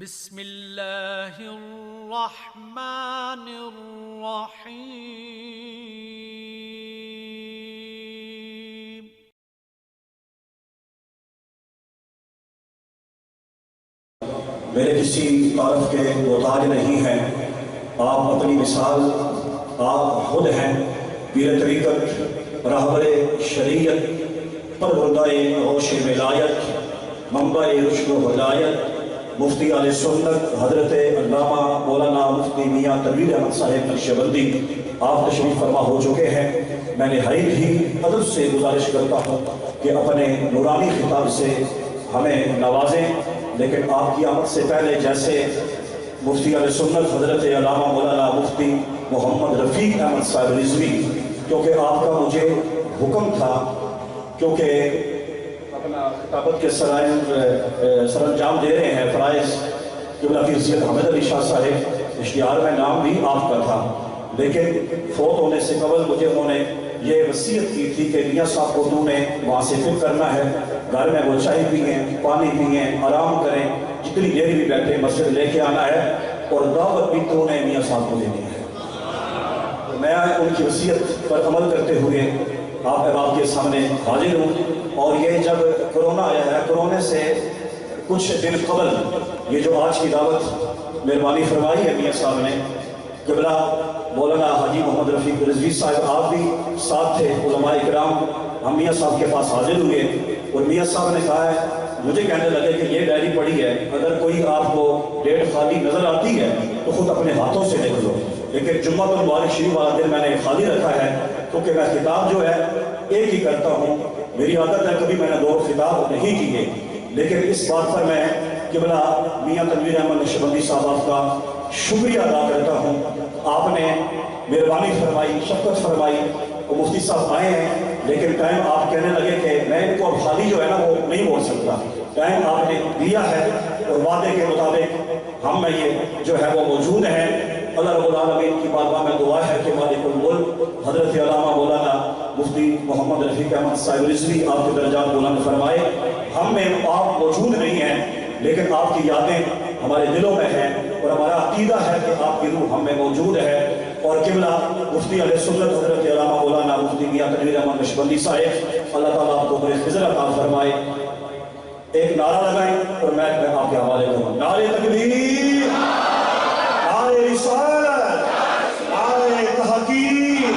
بسم اللہ الرحمن الرحیم۔ میرے کسی تعارف کے محتاج نہیں ہیں، آپ اپنی مثال آپ خود ہیں، پیر طریقت، راہبر شریعت، پروردہ ہوش ولایت، منبع رشد و ہدایت، مفتی اہل سنت حضرت علامہ مولانا مفتی میاں تنویر احمد صاحب نقشبندی آپ تشریف فرما ہو چکے ہیں۔ میں نہایت ہی ادب سے گزارش کرتا ہوں کہ اپنے نورانی خطاب سے ہمیں نوازیں، لیکن آپ کی آمد سے پہلے جیسے مفتی اہل سنت حضرت علامہ مولانا مفتی محمد رفیق احمد صاحب رضوی، کیونکہ آپ کا مجھے حکم تھا، کیونکہ اپنا خطابت کے سر انجام دے رہے ہیں فرائض قبلہ فی سید حمد علی شاہ صاحب، اشتہار میں نام بھی آپ کا تھا، لیکن فوت ہونے سے قبل مجھے انہوں نے یہ وصیت کی تھی کہ میاں صاحب کو انہوں نے وہاں سے فکر کرنا ہے، گھر میں وہ چائے پئیں، پانی پئیں، آرام کریں، جتنی دیر بھی بیٹھے مسجد لے کے آنا ہے، اور دعوت بھی تو انہیں میاں صاحب کو دینی ہے۔ میں ان کی وصیت پر عمل کرتے ہوئے آپ احباب کے سامنے حاضر ہوں، اور یہ جب کرونا آیا ہے، کرونے سے کچھ دن قبل یہ جو آج کی دعوت مہربانی فرمائی ہے میاں صاحب نے، قبلہ مولانا حاجی محمد رفیق رضوی صاحب آپ بھی ساتھ تھے، علماء اکرام، ہم میاں صاحب کے پاس حاضر ہوئے، اور میاں صاحب نے کہا ہے، مجھے کہنے لگے کہ یہ ڈائری پڑھی ہے، اگر کوئی آپ کو ڈیٹ خالی نظر آتی ہے تو خود اپنے ہاتھوں سے لکھ لو، لیکن جمعہ المبارک شریف والا دن میں نے خالی رکھا ہے، کیونکہ میں خطاب جو ہے ایک ہی کرتا ہوں، میری عادت ہے کبھی میں نے دو خطاب نہیں کیے، لیکن اس بات پر میں قبلہ میاں تنویر احمد نقشبندی صاحب آپ کا شکریہ ادا کرتا ہوں، آپ نے مہربانی فرمائی، شفقت فرمائی، وہ مفتی صاحب آئے ہیں، لیکن ٹائم آپ کہنے لگے کہ میں ان کو اب خالی جو ہے نا وہ نہیں بول سکتا، ٹائم آپ نے دیا ہے، اور وعدے کے مطابق ہم میں یہ جو ہے وہ موجود ہیں۔ اللہ رب العالمین کی بارگاہ میں دعا ہے کہ مالک الملک حضرت علامہ مولانا مفتی محمد رفیق احمد صاحب رضوی آپ کے درجات بلند فرمائے۔ ہم میں آپ موجود نہیں ہیں، لیکن آپ کی یادیں ہمارے دلوں میں ہیں، اور ہمارا عقیدہ ہے کہ آپ کی روح ہم میں موجود ہے، اور قبلہ مفتی اہل سنت حضرت علامہ مولانا مفتی میاں تنویر احمد نقشبندی صاحب، اللہ تعالیٰ آپ کو بڑے خضر عطا فرمائے۔ ایک نعرہ لگائیں اور میں آپ کے حوالے کروں، نعرہ تکبیر، نعرہ رسالت، نعرہ تحقیق،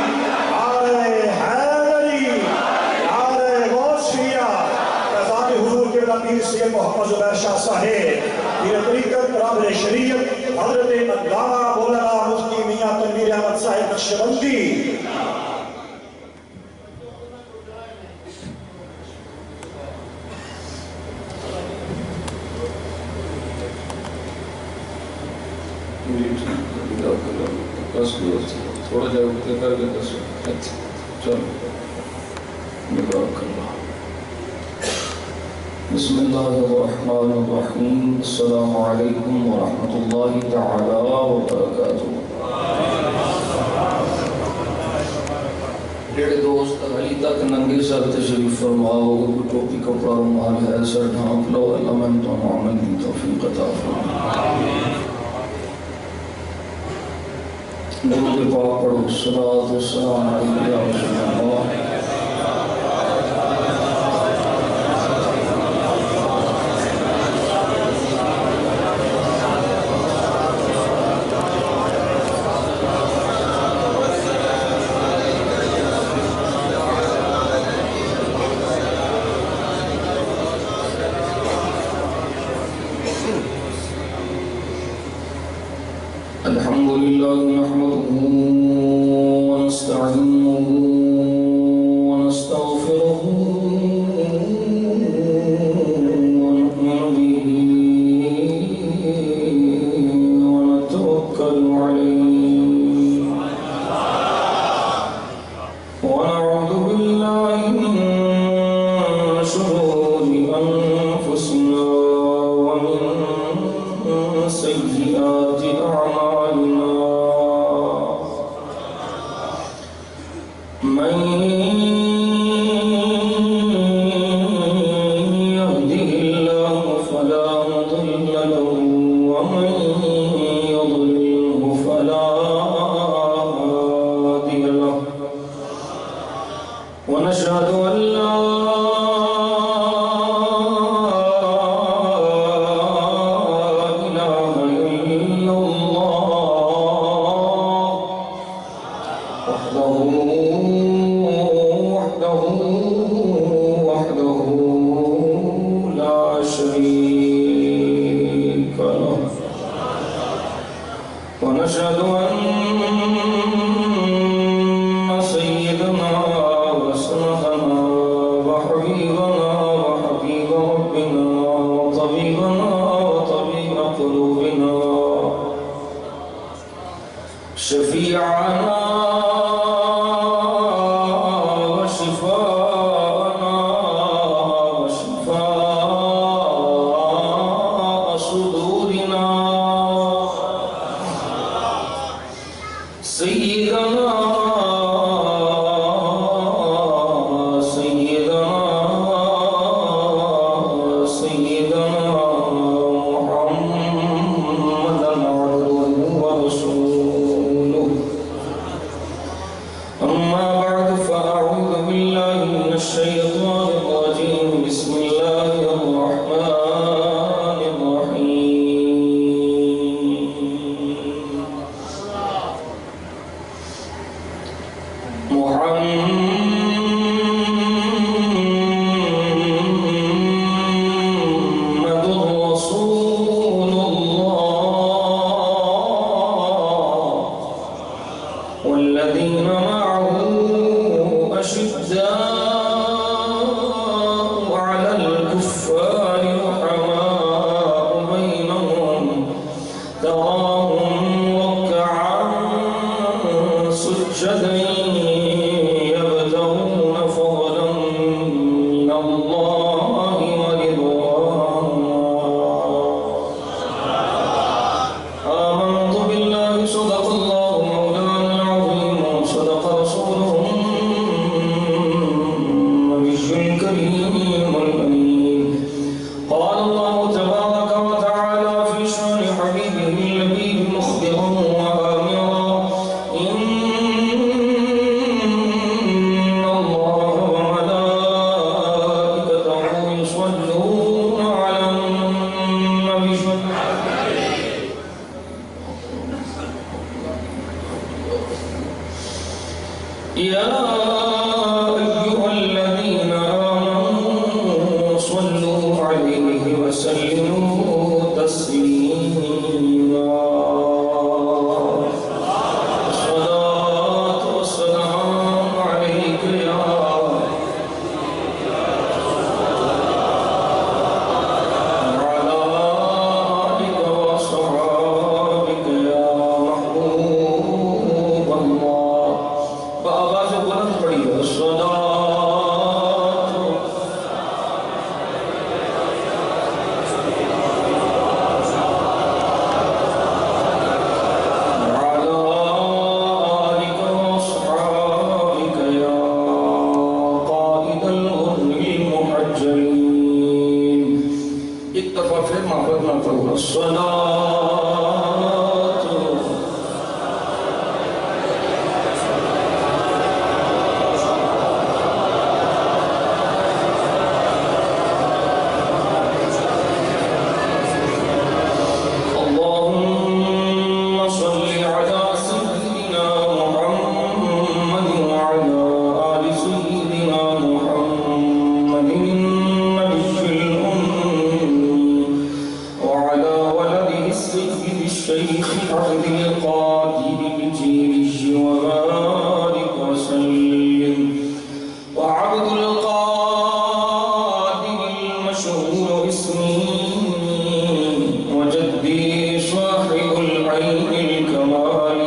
نعرہ حیدری، نعرہ غوثیہ، فیضان حضور کے پیر سید محمد زبیر شاہ صاحب، پیر طریقت، راہبر شریعت، حضرت علامہ مولانا مفتی میاں تنویر احمد صاحب نقشبندی۔ تھوڑا جا اٹھتے کر دیں بس، چلو نگاہ کرنا۔ بسم اللہ الرحمن الرحیم، السلام علیکم ورحمۃ اللہ تعالی وبرکاتہ۔ میرے دوست علی تک ننگے سر تشریف فرماؤ، ٹوپی کپڑا رومال ہے سر ڈھانپ لو، اللہ من تو عمل کی توفیق عطا فرمائے۔ درود پاک پڑھو، صلوات و سلام علیہ یا رسول اللہ۔ الحمد لله نحمده ونستعينه ونستغفره ونؤمن به ونتوكل عليه ونعوذ بالله من شرور أنفسنا ومن سيئات أعمالنا، من يهده الله فلا مضل له ومن يضلله فلا هادي له ونشهد أن لا إله إلا الله وحده لا شريك له ونشهد أن سيدنا وسندنا وحبيبنا وحبيب ربنا وطبيبنا وطبيب قلوبنا شفيعنا وشفاءنا وشفاء صدورنا سيدنا محمدا عبده ورسوله أما بعد فأعوذ بالله من الشيطان الرجيم بسم الله الرحمن الرحيم محمد رسول الله والذين معه أشداء على الكفار رحماء بينهم تراهم ركعا سجدا يبتغون فضلا من الله ورضوانا آمنت بالله صدق الله مولانا العظيم وصدق رسوله النبي الكريم الأمين قال الله تبارك وتعالى في شأن حبيبه اللبيب مخبرا وآمرا إن الله وملائكته يصلون على النبي يا أيها الذين آمنوا صلوا عليه وسلموا تسليما الصلاة والسلام عليك يا وعلى آلك وصحابك يا محبوب الله بآواز بلند پڑھیے الصلاة وعلى آلك وأصحابك يا قائد الغر المحجلين ایک دفعہ پھر محبت نہ پڑھو الصلاة اللهم صل على سيدنا محمد وعلى آل سيدنا محمد النبي الأمي وعلى ولده السيد الشيخ عبد القادر الجيلي وبارك وسلم وعبد القادر المشهور اسمه وجدي صاحب العين الكمال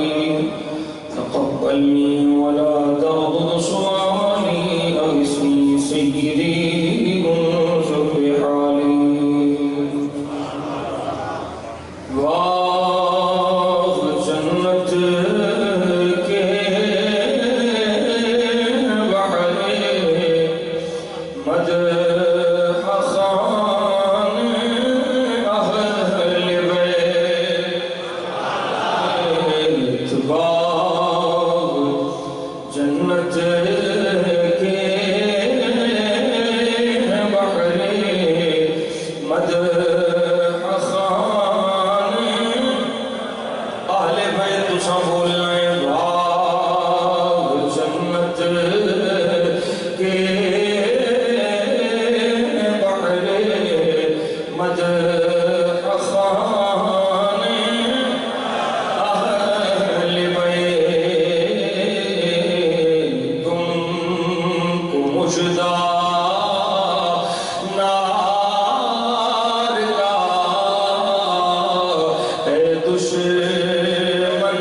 تقبلني ولا تردد سؤالي أو اسمي سيدي انظر بحالي واغ جنت کے بحر مدح خان اہل بیت دشمنانے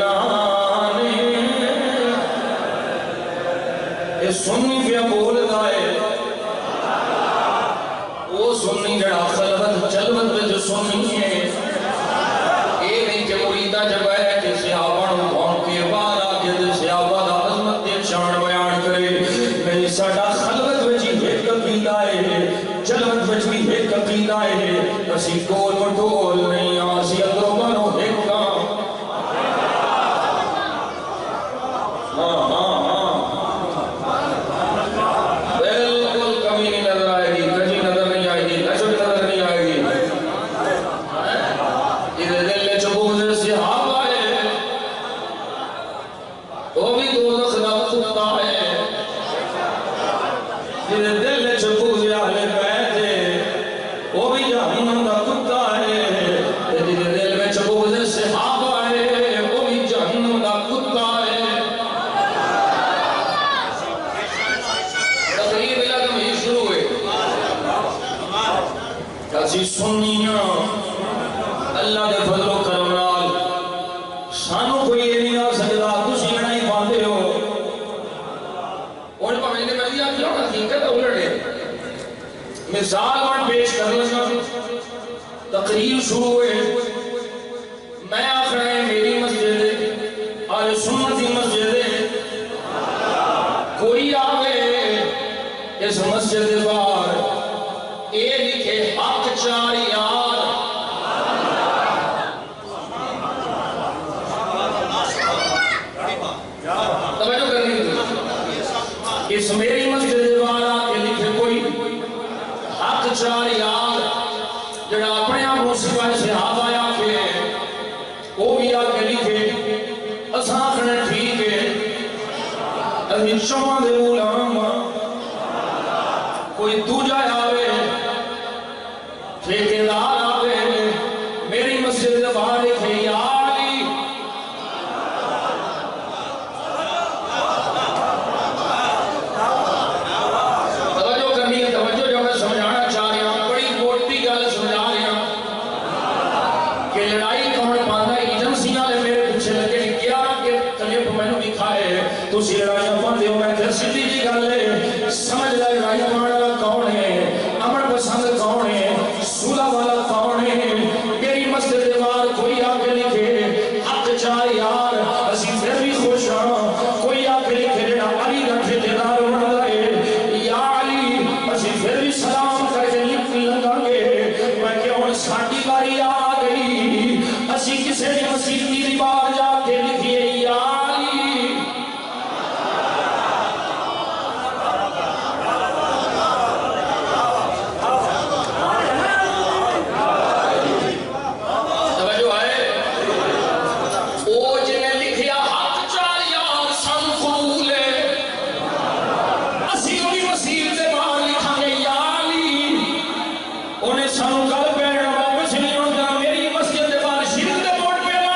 اے سنی پہ بول دائے وہ سنی جڑا خلوت جلوت میں جو سنی ہے اے نہیں کہ مریدہ جب ہے کہ صحابہ نوان کے بار آگے دے صحابہ دا عظمت دے شان بیان کرے نہیں ساڑا خلوت وچی ایک عقیدہ ہے جلوت وچی ایک عقیدہ ہے اسی کول مٹول نہیں آسی اندروں بانو ایک کام بالکل کمی نہیں نظر آئے گی کجی نظر نہیں آئے گی لچک نظر نہیں آئے گی ادھے دل میں چبوز صحابہ ہے وہ بھی دوزخ دا کتا ہے ادھے دل میں چبوز اہل بیت ہے وہ بھی جہنم دا کتا ہے ادھے دل میں چبوز صحابہ ہے وہ بھی جہنم دا کتا ہے تقریب لگم ہی شروع ہے کسی سنیاں اللہ دے فضل و کرم نال سانو کوئی یہ نہیں آ سکتا تسی نہیں پاندے ہو اور پا میں نے کہا دیا کیوں حقیقت الٹے مثال میں پیش کر لگا تقریر شروع ہے میں آخر ہے میری مسجد ہے آج سنتی مسجد ہے کوئی آگے اس مسجد بار اے لکھے حق چار یار توجہ کرنی تھی اس میری مسجد بار آگے لکھے کوئی حق چار یار جڑا اپنے آپ مصیبہ صحابہ آیا کہ وہ بھی آگے لکھے اساکھنے ٹھیک ہے ابھی شما دے علامہ کوئی دوجہ آوے ٹھیکیدار آوے میری مسجد باہر لکھے یا علی توجہ کرنی ہے توجہ جو میں سمجھانا چاہ رہا ہوں بڑی موٹی گل سمجھا رہا ہوں کہ لڑائی کون پاندہ ایجنسیاں لے میرے پیچھے لگے 11 کے کلپ میں نے دکھائے تو اسی لڑائیاں پاندے ہو میں پھر سیدھی جی گل ہے سمجھ لائے لڑائیاں پاندہ کون ہے امن پسند کون ہے سولہ والا کون ہے میری مسجد دیوار کوئی آگے لکھے حق چار یار اسی پھر بھی خوش ہاں کوئی آگے لکھے جڑا علی رکھے دیدار بڑھ رہے یا علی اسی پھر بھی سلام کر کے لگا گے میں کہ ہوں ساڑی باری آ گئی اسی کسے نے مسیح کی بار جا کے لکھیے یا علی توجہ ہے او جنہیں لکھیا حق چار یار سن قبول ہے اسی ہوئی مسیح سے باہر لکھا گے یا علی انہیں سن کل پہنے واپس نہیں ہوتا میری مسجد دے باہر شرک دے موڑ پہ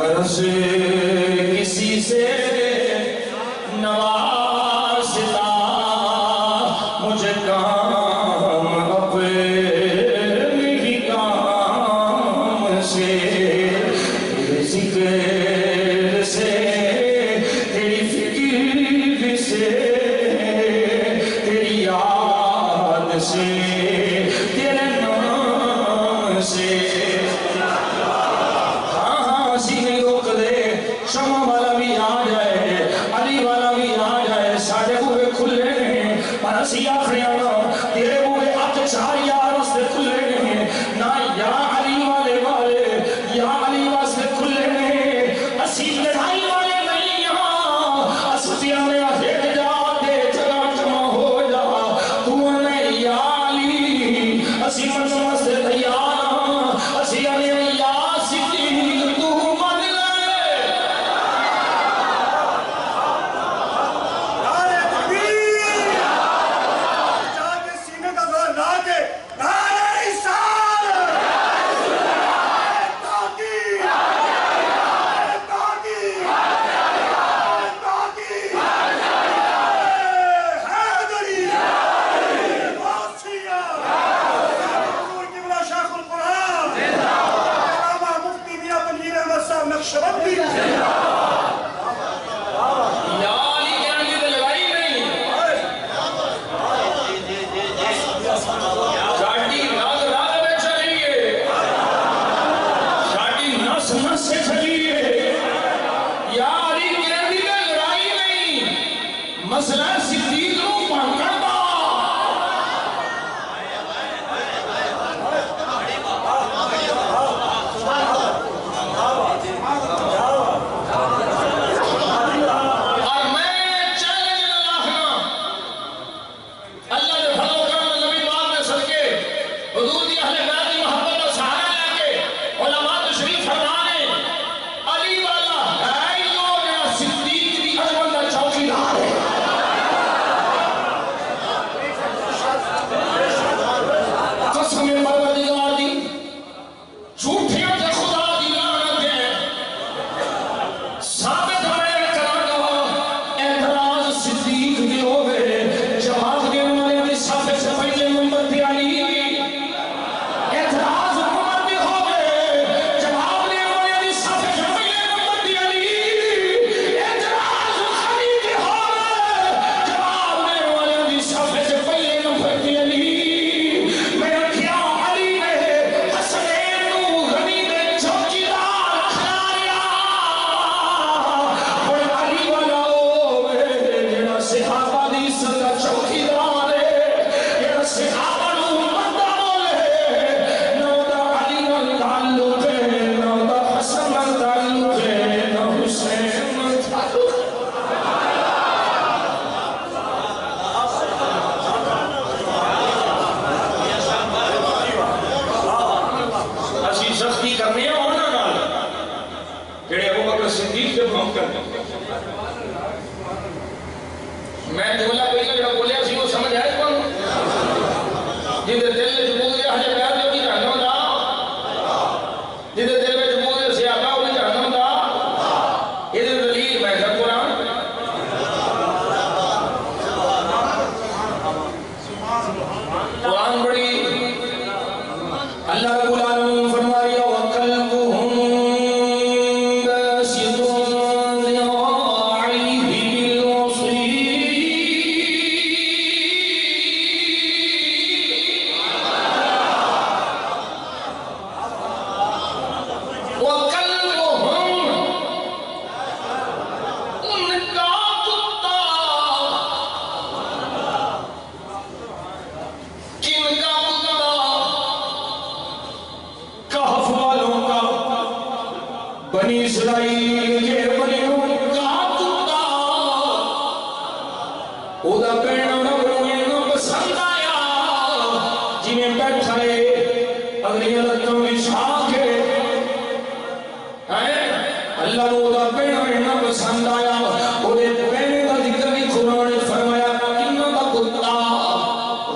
غرض کسی سے نوازتا مجھے کام اپنے ہی کام سے، تیرے ذکر سے، تیری فکر سے، تیری یاد سے، تیرے نام سے، شمع والا بھی آ جائے، علی والا بھی آ جائے، ساڑھے بوئے کھلے ہیں، پر اسی آخری آنا تیرے بوئے اب چار یار اس سے کھلے ہیں، نہ یا علی والے والے یا علی واسے کھلے ہیں، اسی لڑائی والے نہیں یہاں، اسفیہ میں ہٹ جا دے جگہ جمع ہو جا، تو نہیں یا علی، اسی منظمہ سے تیار ہاں، اسی علی یا صدیق تو من لے۔ مسئلہ صدیق نو پکڑ دا، اور میں چیلنج لاکھنا اللہ نے فضل و کرم نبی پاک نے صدقے حضور دی اہل بیت کی محبت کا سہارا لے کے علماء تشریف فرمانے علی والا ہے جو میرا صدیق دی عظمت کا چوکیدار ہے۔ قسم پروردگار دی جھوٹیوں سے خدا دی لعنت ہے، ثابت میں کراں گا اعتراض صدیق دی ہوئے، جواب دینے والے دی صفحے سے پہلے نمبر پہ علی، اعتراض عمر دی ہوئے، جواب دینے والے دی صفحے سے پہلے نمبر پہ علی، اعتراض علی دی ہوئے، جواب دینے والے دی صفحے سے پہلے نمبر پہ علی۔ میں جملہ پہلے جڑا بولیا سی وہ سمجھ آئے کون جن دے دل وچ بول گیا ہجے پیار جو بھی جہنم دا، جن دے دل وچ بول گیا سیاقہ وہ بھی جہنم دا، یہ دلیل میں ہے قرآن۔ قرآن بڑی اللہ رب العالمین فرمایا وَقَلْبُهُمْ بَاسِطٌ ذِرَاعَيْهِ بِالْوَصِيلِ وَقَلْبُهُمْ ان کا کتا، کن کا کتا، کہف والوں کا، بنی اسرائیل کے بنیوں کا کتا، او دا پیڑا رب نو پسند آیا، جنہیں بیٹھا ہے اگلی لتوں بچھا کے، اللہ نو دا پیڑا پسند آیا، او دے پیڑے دا ذکر بھی قرآن نے فرمایا، کنہ دا کتا،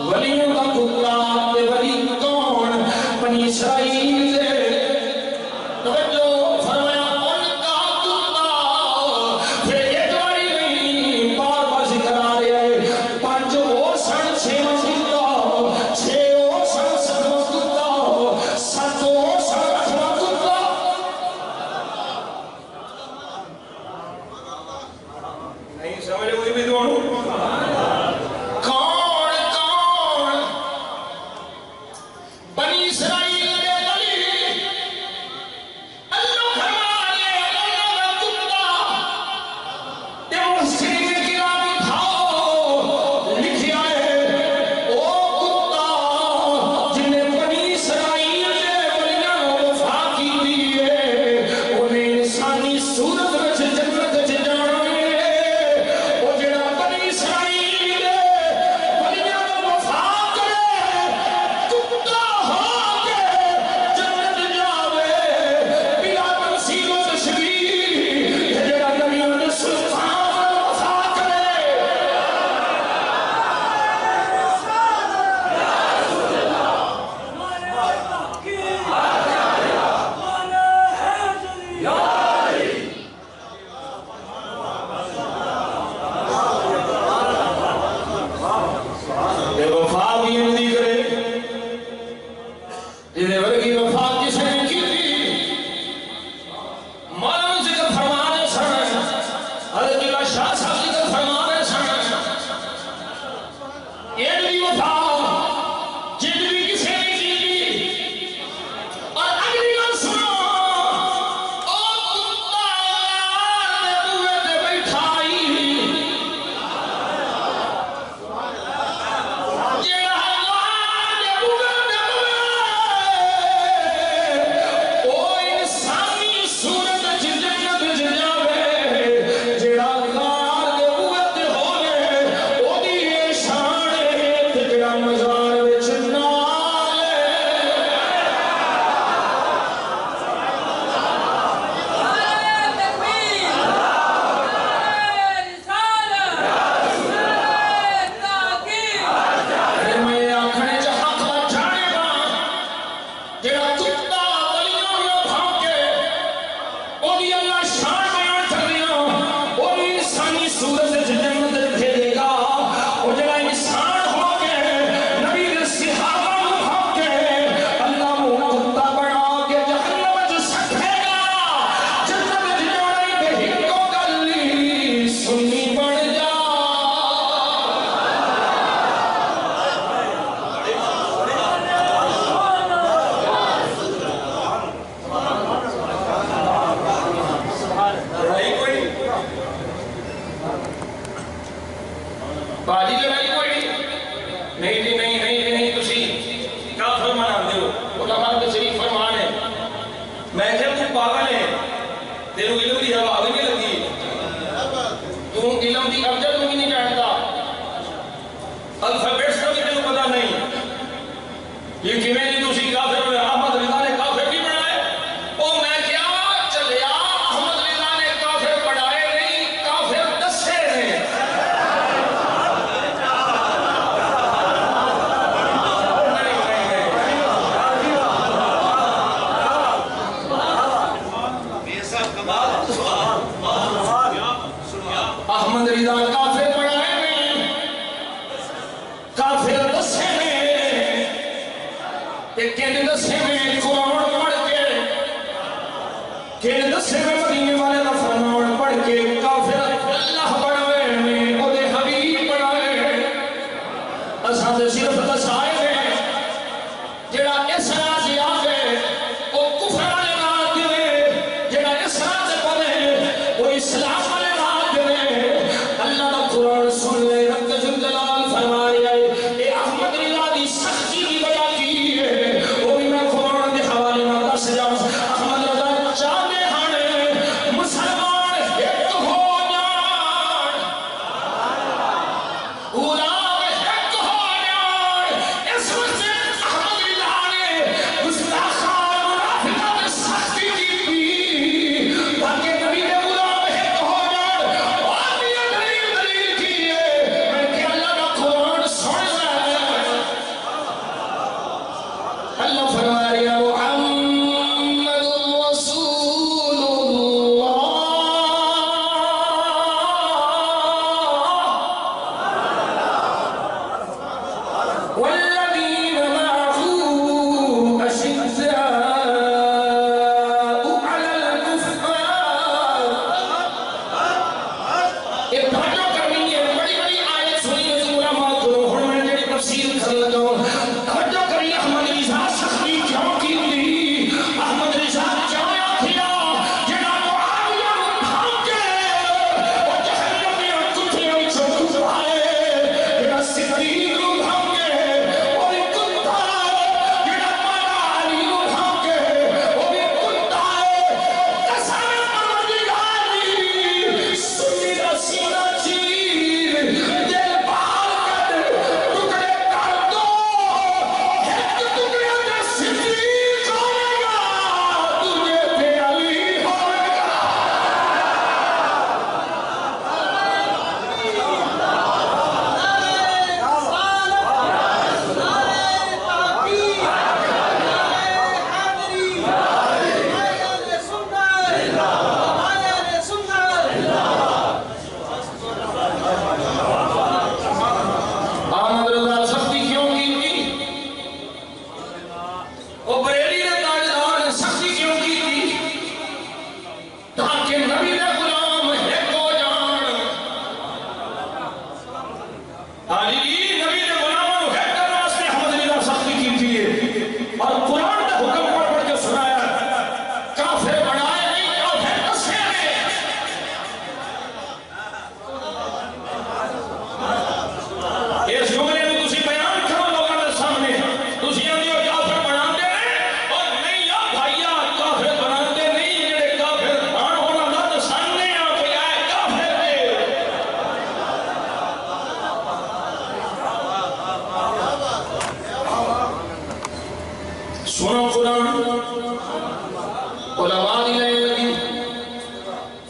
ولیوں دا کتا، تے ولی کون؟ بنی اسرائیل دے، توجہ فرمایا ان کا صورت وچ جنت وچ جانا ہے او جڑا بنی اسرائیل بنیاں دا وفا کرے کتا ہو کے جنت جاوے بلا تمثیل و تشبیہ جڑا نبیوں دے سلطان وفا کرے تے وفا بھی اندی کرے جنہیں ورگی وفا کسی نے کی مولانا ذکر فرما رہے سن حضرت اللہ شاہ صاحب ذکر فرما رہے سن ایڈی وفا جن بھی کسی نے کی اور اگلی گل سنو او کتا دے بوئے تے بیٹھا آئی جیڑا اللہ دے بوئے تے او انسانی صورت وچ جنت وچ جاوے جیڑا اللہ دے بوئے تے ہوے او دی اے شان ہے تے جیڑا مزار وچ نال ہے میں آکھنے چ حق بچانے گا جیڑا کتا گلیاں میں بھونکے او دی اللہ شان بیان کر رہا او دی انسانی صورت وچ جنت وچ بھیجے گا او جڑا انسان ہو کے نبی دے صحابہ نوں بھونکے اللہ منہ کتا بنا کے جہنم وچ سٹے گا جنت وچ جانے تے ہکو گلی سنی بن جا باجی لڑائی کوئی نہیں جی نہیں تسی کافر مناندے ہو علماء کے شریف فرمان ہے میں کہ تو پاگل ہے تیرے علم دی ہوا بھی نہیں لگی تو علم دی ابجد بھی نہیں جانتا الفابیٹس کا بھی تینوں پتہ نہیں یہ کیویں جی تسی کافر ہوئے احمد رضا نے کافر بھی بنائے او میں کیا چلیا احمد رضا نے کافر بنائے نہیں کافر دسے نے احمد رضا کافر بنائے نہیں کافر دسے نے کن دسے میں قرآن پڑھ کے کن دسے میں مدینے والے کا فرمان پڑھ کے کافر اللہ بنائے نے او دے حبیب بنائے اساں تے صرف دسائے نے جڑا اس راہ سے آوے او کفر والے راہ دے جڑا اس راہ سے پڑھے او اسلام والے راہ دے اللہ دا قرآن سن لے رب جل جلال فرما رہا ہے اے احمد رضا دی سختی کی وجہ کی ہے وہ بھی میں قرآن دے حوالے نال دس جاؤں احمد رضا چاہتے ہیں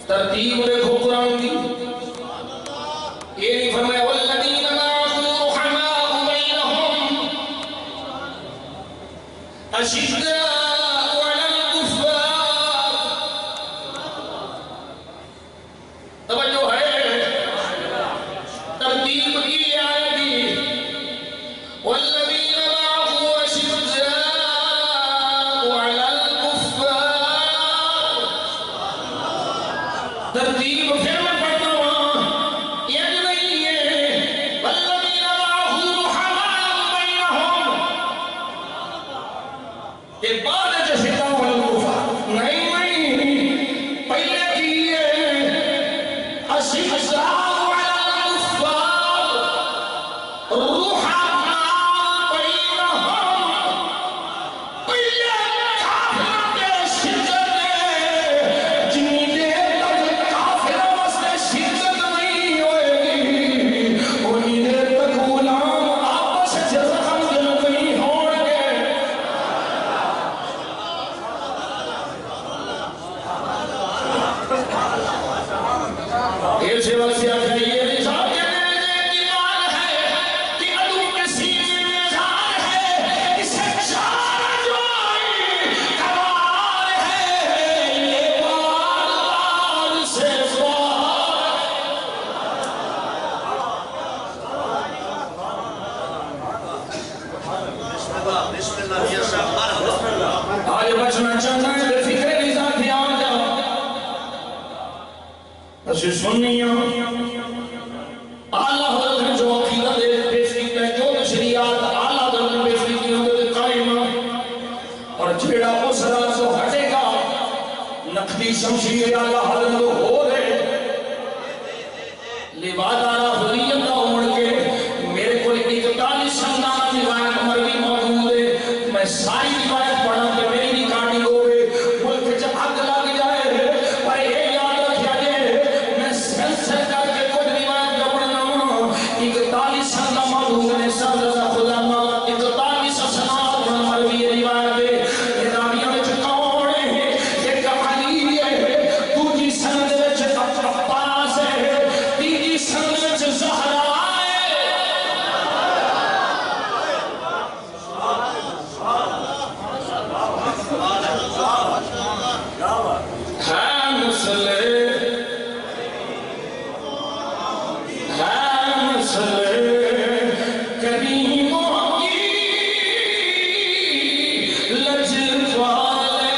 ترتیب دیکھو قرآن کی. یہ نہیں فرمایا والذین معه رحماء بینہم اشداء علی الکفار. توجہ ہے ترتیب کی آیت دی. والذین معه اشداء علی الکفار. ترتیب پھر میں پڑھتا ہوں یہ نہیں ہے والذین معه رحماء بینہم کہ بعد جشداء والکفار نہیں پہلے کی ہے اشداء علی الکفار رحماء بینہم. پہلے کافروں کے شدت ہے جنی دیر تک کافروں واسطے شدت نہیں ہوئے گی انہی دیر تک غلام آپس سے زخم دل نہیں ہوں گے. یہ سے وقت یہ نظام کے دیوار ہے کہ عدو کے سینے میں زار ہے اسے چار جو آئی کمار ہے یہ بار سے سوار. آج بچنا چاہنا ہے بے فکر نظام دھیان جاؤ اسے سنیاں اعلیٰ حضرت نے جو عقیدہ دے پیش کیتا ہے جو تشریعات اعلیٰ حضرت نے پیش کی ہوتے قائم اور جیڑا اس راہ سے ہٹے گا نقدی شمشیر اعلیٰ حضرت تو ہو رہے لبادارہ حریت کا اڑ کے میرے کو 41 شمدانہ روایت مروی موجود ہے. میں ساری روایت پڑھا کہ میری ریکارڈنگ ہوئے ملک جب حق لگ جائے پر یہ یاد رکھا جائے میں سلسل کر کے کچھ روایت کا پڑھنا ہوں. 41 شمدہ موجود ہے سب رضا خدا ماں 41 اسناد مروی روایت ہے. یہ راویہ میں چکاؤڑے ہیں ایک علی ہے دوجی سند وچ عباس ہے تیجی سند وچ زہرا ہے. ہے مسلے ہے مسلے کریموں کی لجوالے.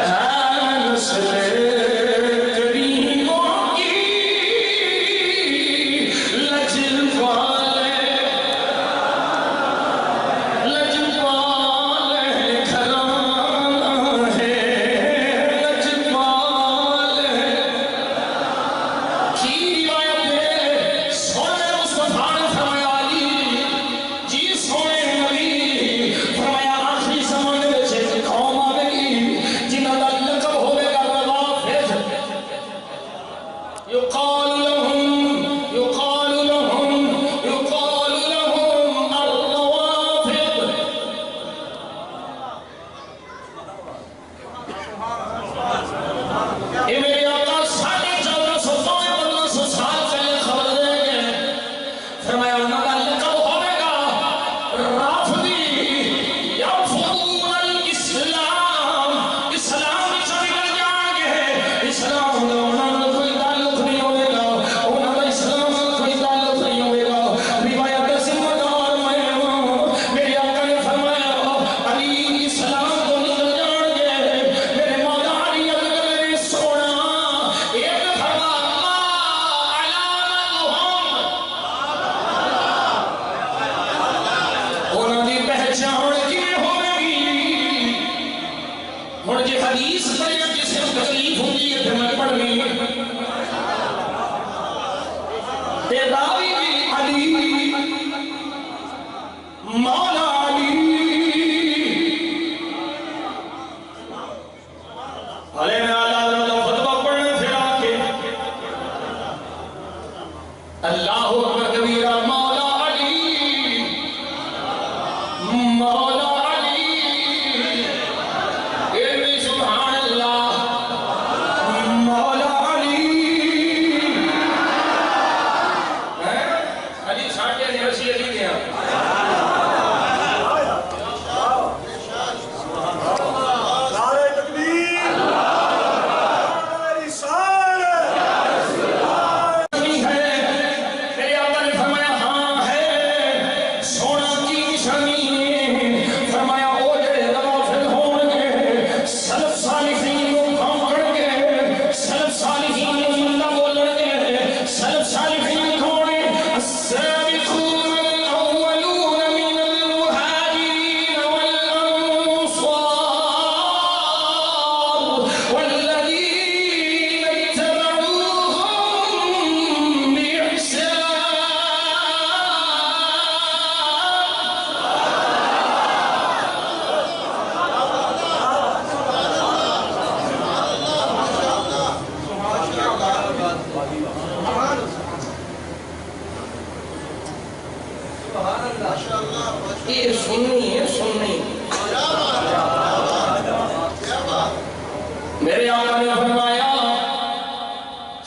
ہے مسلے کریموں کی لجوالے. لجوالے گھرانہ ہے لجوالے کی روایت ہے. سونے مصطفیٰ نے فرمایا علی جی سونے نبی فرمایا آخری زمانے میں سے ایک قوم آئے گی جنہاں دا لقب ہوئے گا روافض. یقال لهم الروافض. یہ میرے آقا 1450 سال پہلے خبر دے گئے فرمایا انہوں کا لقب ہوئے گا رافضی یرفضون الاسلام. اسلام سے نکل جائیں گے. اسلام کا انہوں نے کوئی تعلق نہیں ہوئے گا. انہوں کا اسلام کا کوئی تعلق نہیں ہوئے گا. روایت ذمہ دار میں ہوں. میرے آقا نے فرمایا علی اسلام کو نکل جائیں گے. میرے مولا علی اکبر نے سونا ایک فرما انہوں نے پہچان کی ہوئے گی. اور جی حدیث پڑھے جسے تکلیف ہوگی ہے پھر میں پڑھنی تے راوی بھی علی مولا علی. حالے میں اعلیٰ حضرت کا خطبہ پڑھنے پھر آ کے اللہ اکبر کبیرہ مولا علی مولا علی. سبحان اللہ میرے آقا نے فرمایا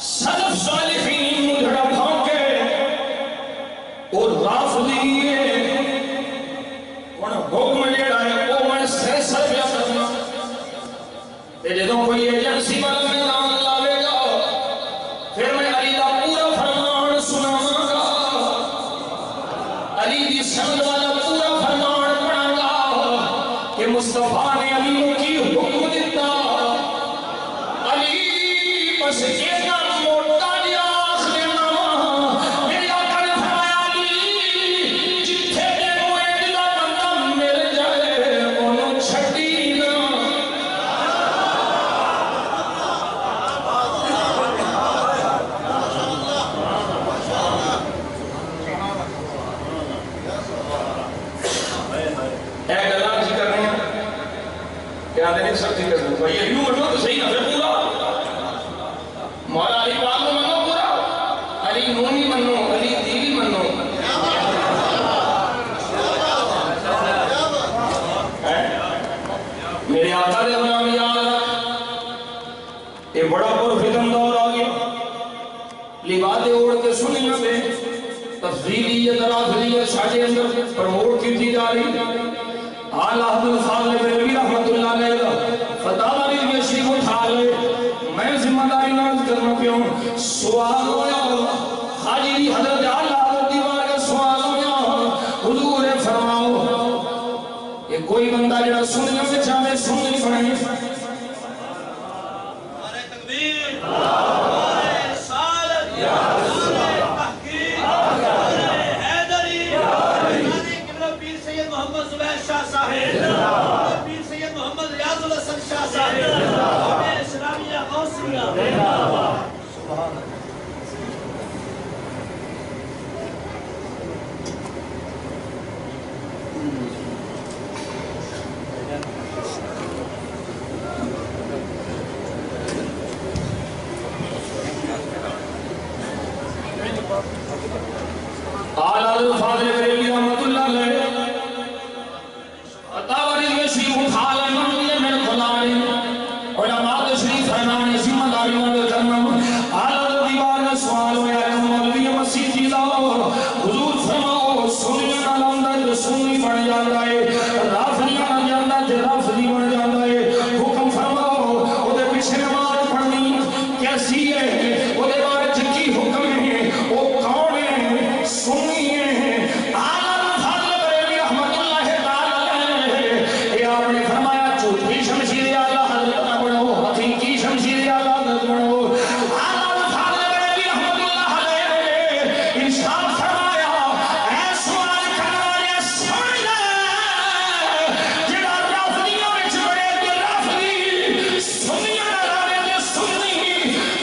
سلف صالحین مجھڑا بھونکے اور رافضی اور حکم جڑا ہے وہ میں سر سر پیا کرنا تے جدوں کوئی ایجنسی والا میدان لاوے گا پھر میں علی دا پورا فرمان سناواں گا علی دی سند والا پورا فرمان پڑھاں گا کہ مصطفیٰ نے علی کی حکم دیتا علی بس ایک موٹا جا آخر نامہ میرے آقا نے فرمایا علی جتھے دے موئے دلا بندہ مل جائے انہوں چھٹی نہ ایک اللہ جی کر رہے ہیں کیا دینے سکتی کر رہے ہیں بھائی یوں منو تو صحیح نہ پھر پورا مولا علی پاک کو منو پورا علی نونی منو علی دیوی منو میرے آقا دے غلام یاد یہ بڑا پرفتن دور آ گیا لبادے اوڑ کے سنیاں پہ تفضیلیت رافضیت ساڑھے اندر پرموٹ کی تھی جا رہی آلہ حضرت فاضل بریلوی رحمت اللہ علیہ فتح علی میں شریف اٹھا لے میں ذمہ داری نارد کرنا پیوں سوال ہویا حاجی حضرت آلہ حضرت دیوار کا سوال ہویا حضور فرماؤ یہ کوئی بندہ جڑا سننے میں چاہے سن نہیں پڑھیں آلہ فاضل بریلوی رحمت اللہ علیہ اتاوری میں شریف اٹھا لینا میں خدای علماء شریف فرمانے ذمہ داریوں میں کرنا آلہ دیوار کا سوال ہویا ہے مولوی مسیح جی لاؤ حضور فرماؤ سنیاں نہ لاندہ جو سنی بن جاندہ ہے رافضیاں نہ جاندہ جو رافضی بن جاندہ ہے حکم فرماؤ وہ دے پیچھے نماز پڑھنی کیسی ہے وہ دے بارے جکی حکم ہے وہ کون ہے سنی ہے آلہ فاضل بریلوی رحمت اللہ تعالی اے آپ نے فرمایا جھوٹی شمشیر آلہ حضرت نہ بڑھو حقیقی شمشیر آلہ حضرت بڑھو آلہ فاضل بریلوی رحمت اللہ علیہ ارشاد فرمایا اے سوال کرنے سن لے جڑا رافضیوں وچ بڑے تے رافضی سنیاں نہ رہے تے سنی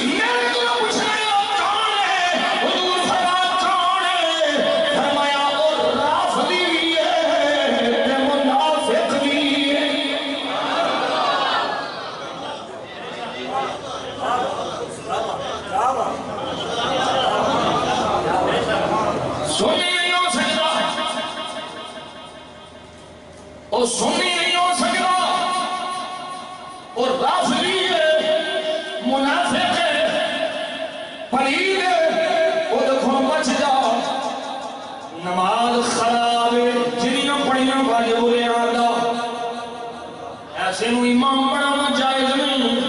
میرے کو پوچھنا کون ہے حضور فرمایا کون ہے فرمایا وہ رافضی بھی ہے تے منافق بھی ہے سنی نہیں ہو سکتا اور سنی نہیں ہو سکتا اور رافضی ہے منافق ہے پلید ہے وہ دیکھو بچ جا نماز خراب ہے جنیاں پڑھیاں والے بولے آدھا ایسے نو امام بڑھانا جائز نہیں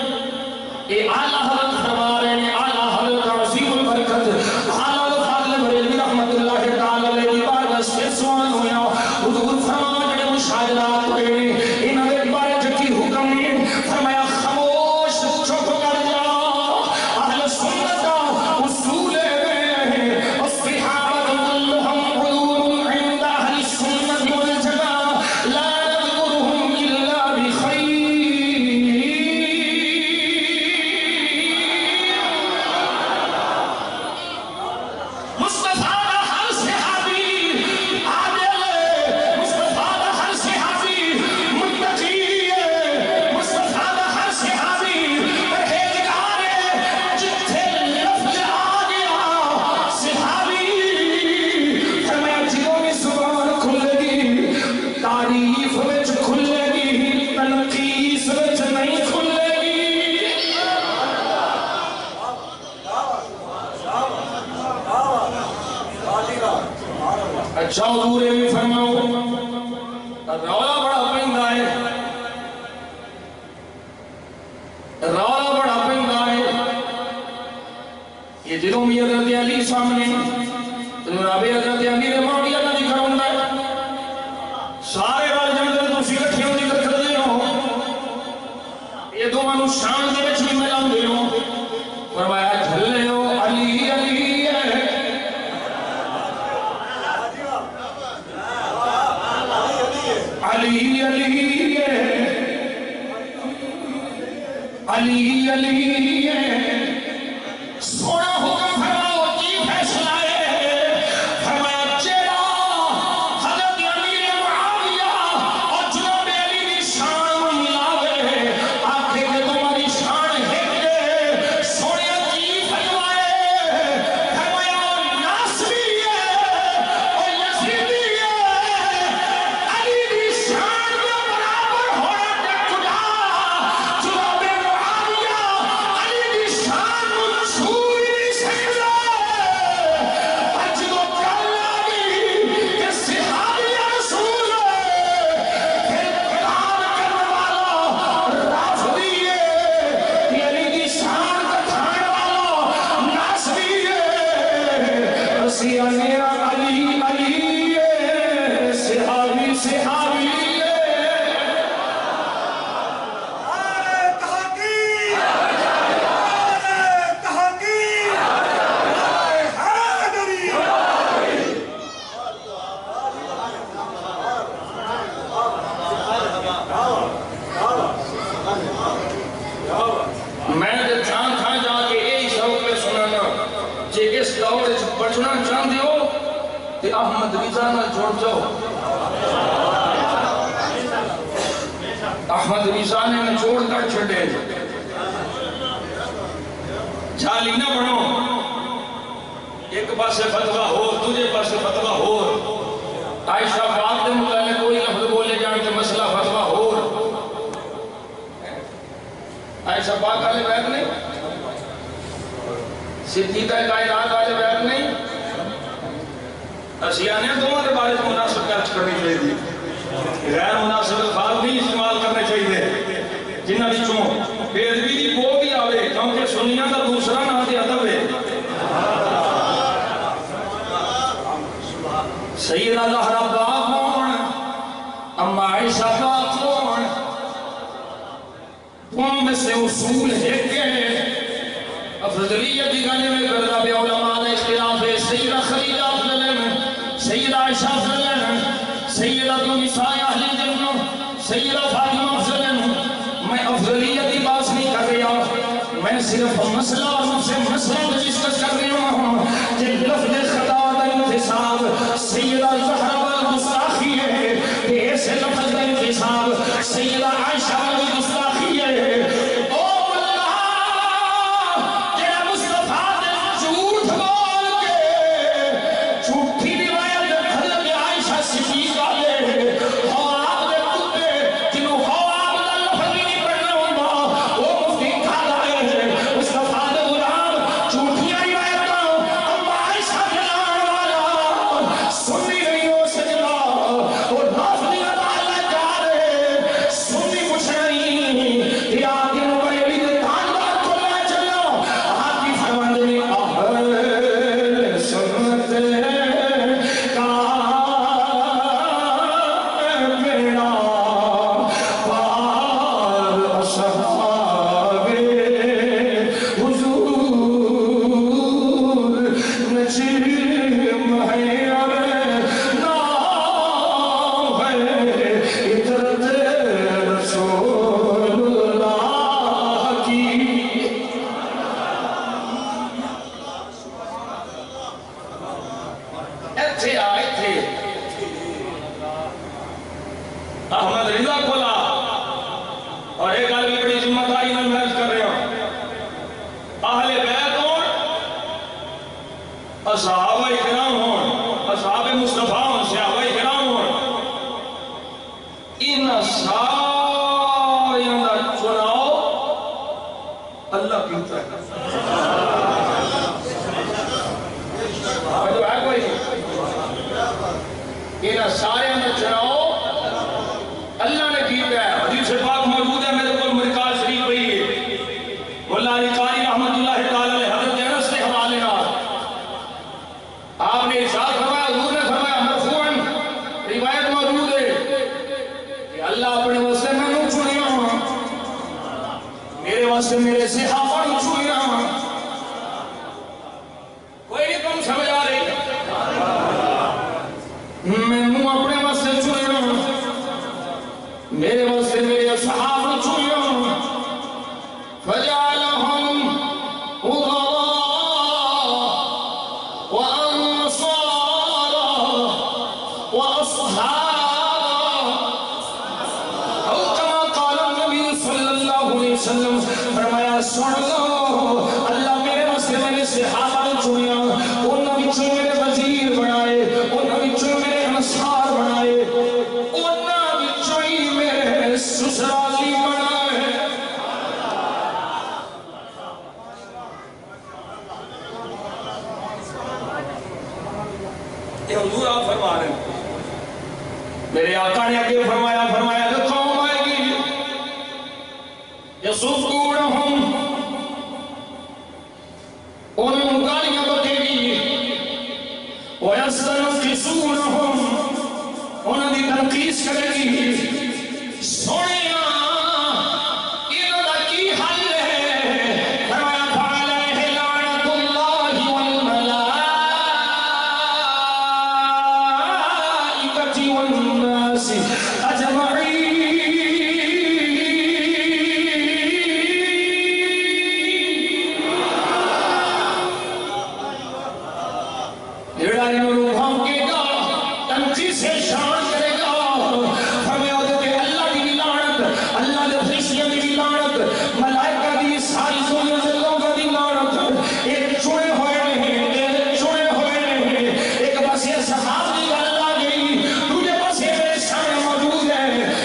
اے اعلیٰ حضرت فرما رہے ہیں اعلیٰ حضرت عظیم البرکت اعلیٰ فاضل بریلوی رحمت اللہ تعالی علیہ کی بارگاہ سے سوال ہویا حضور فرما جڑے مشاہدات ہوئے انہوں نے بارے جکی حکم ہے فرمایا خاموش چپ کر جا اہل سنت کا اصول ہے الصحابہ كلهم حضور عند اہل السنت والجماعہ لا نذكرهم الا بخير اچھا حضور یہ بھی فرماؤ رولا بڑا پیندا ہے رولا بڑا پیندا ہے یہ جدوں بھی حضرت علی سامنے جناب حضرت امیر معاویہ کا ذکر ہوندا ہے سارے رل جاندے تسی اکٹھے ہو ذکر کردے ہو یہ دونوں نوں شان دے وچ بھی ملاندے ہو فرمایا جھلے ہو علی علی ہے علی علی ہے علی علی ہے سونا حکم فرماؤ کی فیصلہ ہے فرمایا چیڑا حضرت امیر معاویہ اور جناب علی کی شان ملاوے آنکھیں کہ تمہاری شان ہے سونے کی فرمائے فرمایا ناصری ہے اور یزیدی ہے علی کی شان میں برابر ہونا کجا جناب معاویہ علی کی شان چھوڑ نہیں سکتا اجدو کرنا بھی کہ صحابی رسول پھر قرآن کرنے والا رافضی ہے کہ علی کی شان کا کھانے والا ناصری ہے رسیہ میرا علی علی ہے صحابی صحابی ہے میں جب جان تھا جا کے یہی سبق پہ سنانا جے اس دور سے بچنا چاہتے ہو تو احمد رضا نہ جوڑ جاؤ احمد رضا نے نچوڑ کر چھڑے جھالی نہ بنو ایک پاسے فتوہ ہو تجھے پاسے فتوہ ہو عائشہ پاک کے متعلق کوئی لفظ بولے جانتے مسئلہ فتوہ ہو عائشہ پاک والے بیت نہیں صدیقہ کائنات والے بیت نہیں اشیاء نے دونوں کے بارے میں مناسب خرچ کرنی چاہیے غیر مناسب الفاظ بھی استعمال کرنے چاہیے جنہ وچوں بے ادبی دی بو بھی آوے کیونکہ سنیاں کا دوسرا نام تے ادب ہے سیدہ زہرا پاک کون اما عائشہ پاک کون تم میں سے اصول ہے کہ افضلیت دکھانے میں گردہ بے علماء نے اختلاف ہے سیدہ خلیجہ افضل ہے سیدہ عائشہ افضل ہے سیدہ نساء اہل جنہ سیدہ فاطمہ افضل ہے میں افضلیت کی بات نہیں کر رہا میں صرف مسئلہ اور مجھ سے مسئلہ ڈسکس کر رہا ہوں کہ لفظ خطا و انتصاب سیدہ زہرا والگستاخی ہے کہ ایسے لفظ کا انتصاب سیدہ عائشہ والگستاخی ہے احمد رضا کھولا اور ایک گل بھی بڑی ذمہ داری میں محنت کر رہے ہوں اہل بیت ہون اصحابہ کرام ہون اصحاب مصطفیٰ ہون صحابہ کرام ہون ان ساریاں دا چناؤ اللہ کیتا ہے واسطے میرے صحابہ نو چھوڑیا کوئی نہیں تم سمجھ آ رہی میں منہ اپنے واسطے چھوڑیا میرے واسطے میرے صحابہ نو چھوڑیا فجعلهم أمراء وأنصارا وأصحابا أو كما قال النبي صلى الله عليه وسلم فرمایا سن لو اللہ میرے واسطے میرے صحابہ نے چنیا انہاں وچوں میرے وزیر بنائے انہاں وچوں میرے انصار بنائے انہاں وچوں ہی میرے سسرالی بنائے حضور آپ فرما رہے ہیں میرے آقا نے آگے فرمایا کہ قوم آئے گی یسبونہم انہیں گالیاں بکے گی ویستنقصونہم انہیں دی تنقیص کرے گی سوڑیاں انہوں دا کی حل ہے فرمایا فعلیہ لعنت اللہ والملائکۃ والناس اجمعین جڑا انہوں بھونکے گا تنقیص سے شان کرے گا فرمایا کہ اللہ کی بھی لعنت اللہ کے فرشتوں کی بھی لعنت ملائکہ کی ساری دنیا کے لوگوں کی لعنت ایک چنے ہوئے نہیں ایک چنے ہوئے نہیں ایک بس یہ صحابہ کی گل آ گئی دوسرے بس یہ میرے سامنے موجود ہے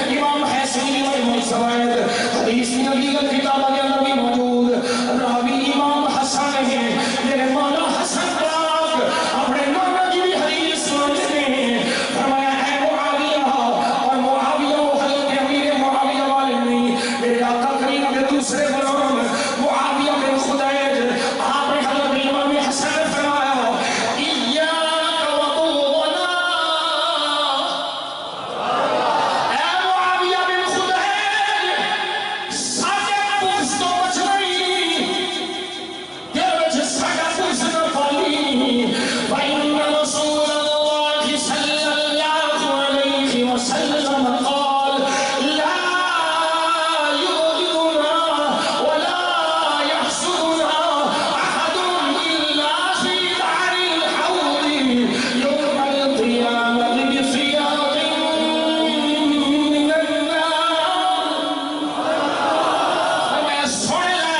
امام حسنی رحمہ اللہ حدیث کی نبی کا کتاب کے اندر بھی موجود راوی امام حسن ہے میرے مولا حسن پاک اپنے مولا کی بھی حدیث سناتے ہیں فرمایا ہے معاویہ اور معاویہ وہ حضرت امیر معاویہ والے نہیں میرے آقا کریم کے دوسرے غلام معاویہ بن خدیج آپ نے حضرت امام حسن نے فرمایا ایاک وطولنا اے معاویہ بن خدیج ساڈے پوچھ تو بچ نہیں تیرے وچ ساڈا پوچھ نہ پالی فإن رسول الله صلى الله عليه وسلم قال لا يبغضنا ولا يحسدنا أحد إلا في دار الحوض يوم القيامة بثياب من النار میں سن لے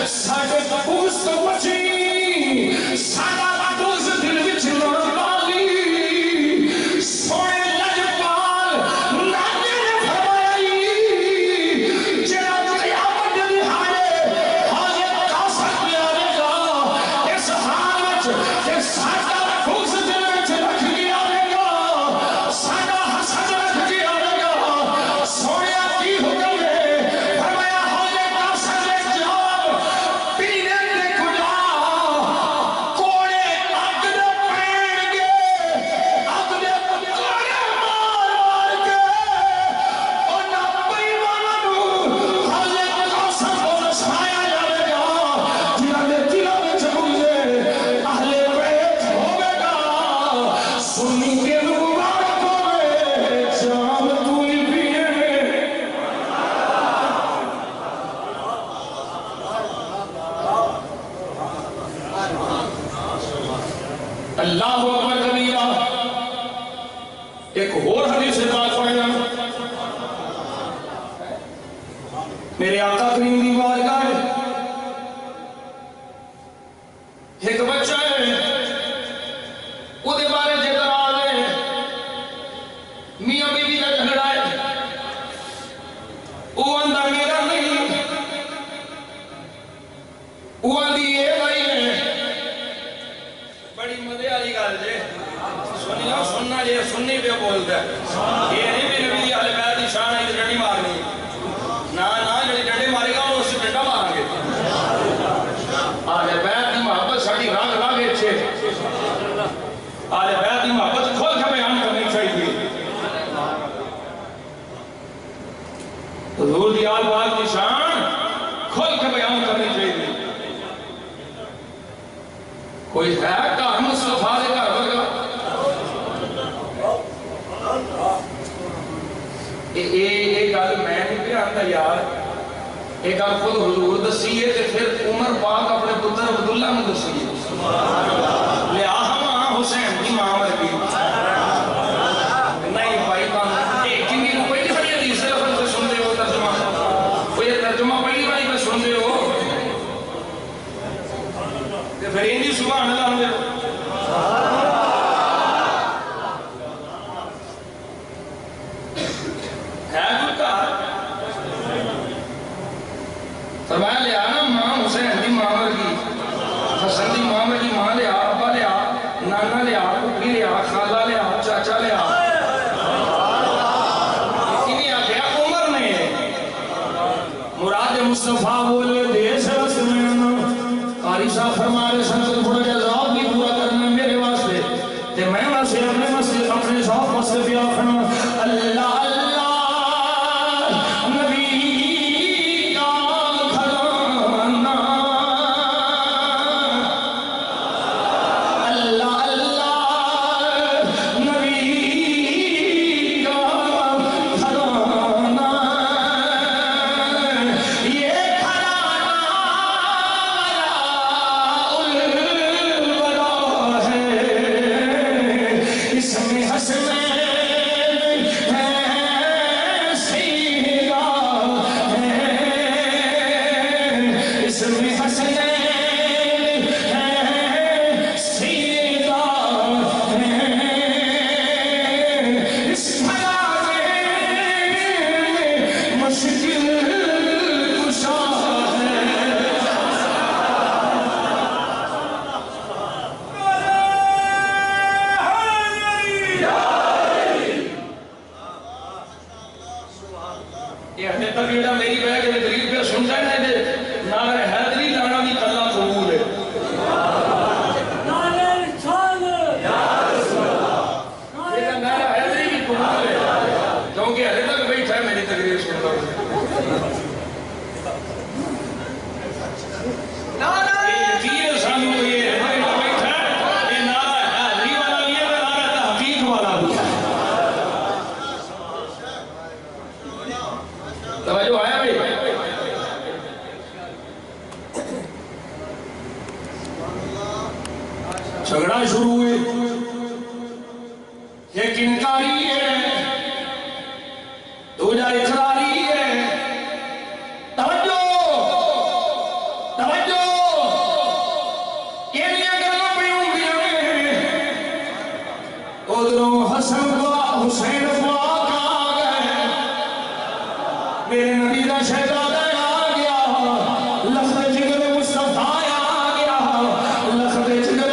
ساڈے پوچھ تو بچی ساڈا پوچھ دل وچ نہ پالی سونے لجپال نانے نے فرمایا جڑا قیامت دی حاضر قاسم پہ آئے گا اس حال وچ کہ ساڈا پوچھ دل وچ رکھ کے آئے گا ساڈا حسد رکھ کے آئے گا سونے کی حکم ہے فرمایا حاضر قاسم نے جواب پینے دے کجا کوڑے اگ دے پین گے اگ دے کوڑے مار کے انہاں بیماناں نوں حاضر قاسم کو نسایا جائے گا جنہاں دے دلوں وچ گزرے اہل بیت ہوے گا سنی کے مبارک ہوے جام تو ہی پیے اللہ اکبر کبیرہ ایک اور حدیث پاک پڑھنا میرے آقا کریم دی بارگاہ میں ایک بچہ ہے وہ دے بارے جدر آلے میاں بیوی کا جھگڑا ہے وہ اندر میرا نہیں وہ اندھی یہ بھائی ہے بڑی مزے والی گل جے سننا جے سننی پہ بولتا ہے یہ نہیں بھی نبی دی اہل بیت دی شان ہے ڈنڈی مارنی نہ جڑی ڈنڈے مارے گا اس سے ڈنڈا ماریں گے اہل بیت دی محبت ساڈی رنگ رنگ اچھے اہل بیت دی محبت کھول کے بیان کرنی چاہیے حضور دی آل پاک کی شان کھول کے بیان کرنی چاہیے. کوئی ہے گھر مصطفیٰ دے گھر ورگا؟ یہ گل میں نہیں پہ آتا یار، یہ گل خود حضور دسی ہے تے پھر عمر پاک اپنے پتر عبداللہ میں دسی ہے. لیا ہم حسین کی ماں ورگی نہیں بھائی کام ایک کنی کو پہلی بڑی حدیث لفظ سے سن دے ہو ترجمہ، کوئی ترجمہ پہلی بڑی پہ سن دے ہو تے پھر انہی سبحان اللہ ہم دے ہے کوئی کار فرمایا لیا نا ماں حسین دی ماں ورگی، حسن دی ماں ورگی ماں لیا، ابا لیا، نانا لیا، پھوپھی لیا، خالہ لیا، چاچا لیا. انہیں آگیا عمر نے مراد مصطفیٰ بولے دیس رسمین قاری صاحب فرما رہے سنت تھوڑا جا ذوق بھی پورا کرنا میرے واسطے تے میں واسطے اپنے مسجد اپنے ذوق مسجد بھی آخنا اللہ جھگڑا شروع ہوئے ایک انکاری ہے دوجہ اقراری ہے. توجہ توجہ یہ نہیں اگر میں ہوں گیا ادھروں حسن و حسین پاک آ گئے میرے نبی دا شہزادہ آ گیا لفظ جگر مصطفیٰ آ گیا لفظ جگر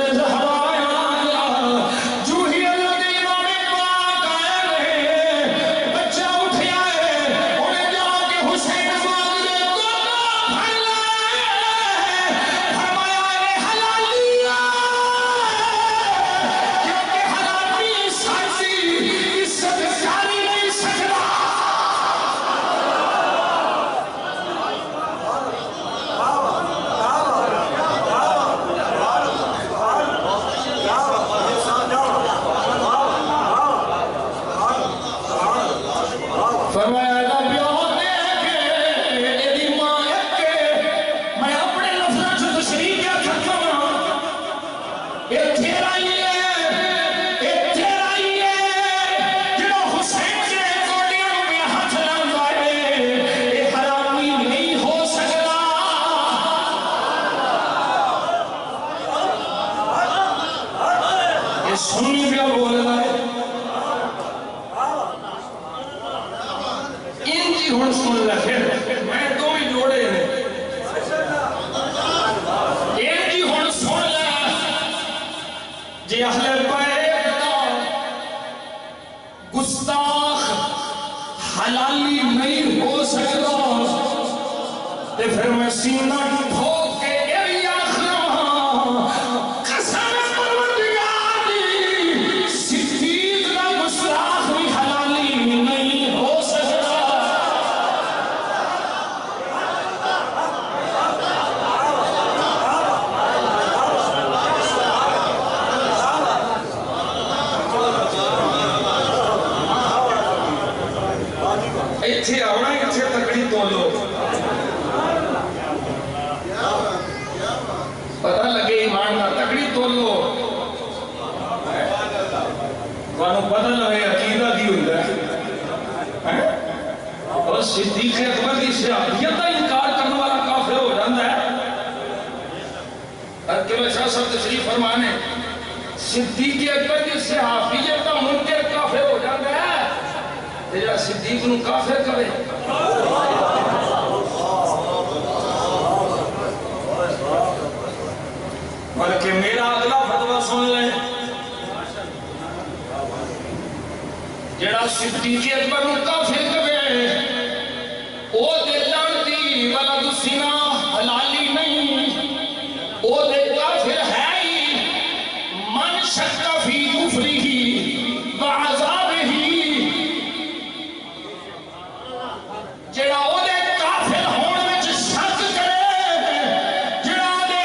حلالی نہیں ہو سکتا تے پھر میں سینہ ٹھوک کے یہ آخر قسم پروردگار دی صدیق دا گستاخ بھی حلالی نہیں ہو سکتا. پتہ لگے عقیدہ کی ہوتا ہے اور صدیق اکبر کی صحابیت کا انکار کرنے والا کافر ہو جاتا ہے. کہ شاہ صاحب تشریف فرمانے صدیق اکبر کی صحابیت کا منکر کافر ہو جاتا ہے تیرا صدیق نو کافر کرے. بلکہ میرا اگلا فتویٰ سن لیں جڑا صدیق اکبر نو کافر کرے او دے لعنتی ولد الزنا حلالی نہیں او دے کافر ہے ہی من شک فی کفرہ وعذابہ جڑا او دے کافر ہون وچ شک کرے جڑا دے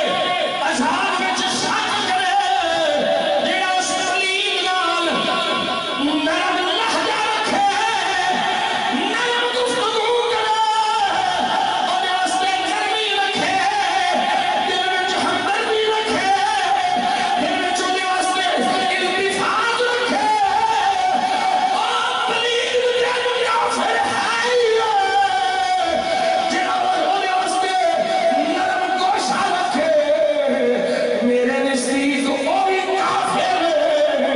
عذاب وچ شک کرے جڑا اس دلیل نال نرم لہجہ رکھے نرم گفتگو کرے اور اس تے نرمی رکھے دل وچ ہمدردی رکھے دل وچ اودے واسطے التفات رکھے اور دلیل تے کافر ہے جڑا اودے واسطے نرم گوشہ رکھے میرے نزدیک او بھی کافر ہے.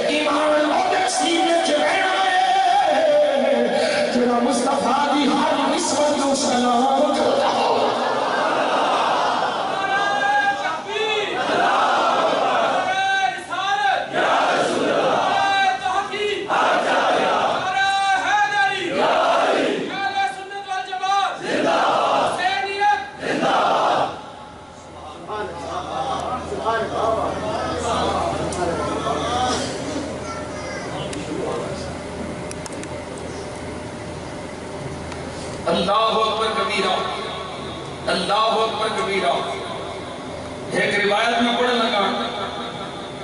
ایمان اودے سینے وچ رہنا ہے جڑا مصطفیٰ دی ہر نسبت نو سلام کردا ہو. اللہ اکبر کبیرہ اللہ اکبر کبیرہ. ایک روایت میں پڑھنے لگا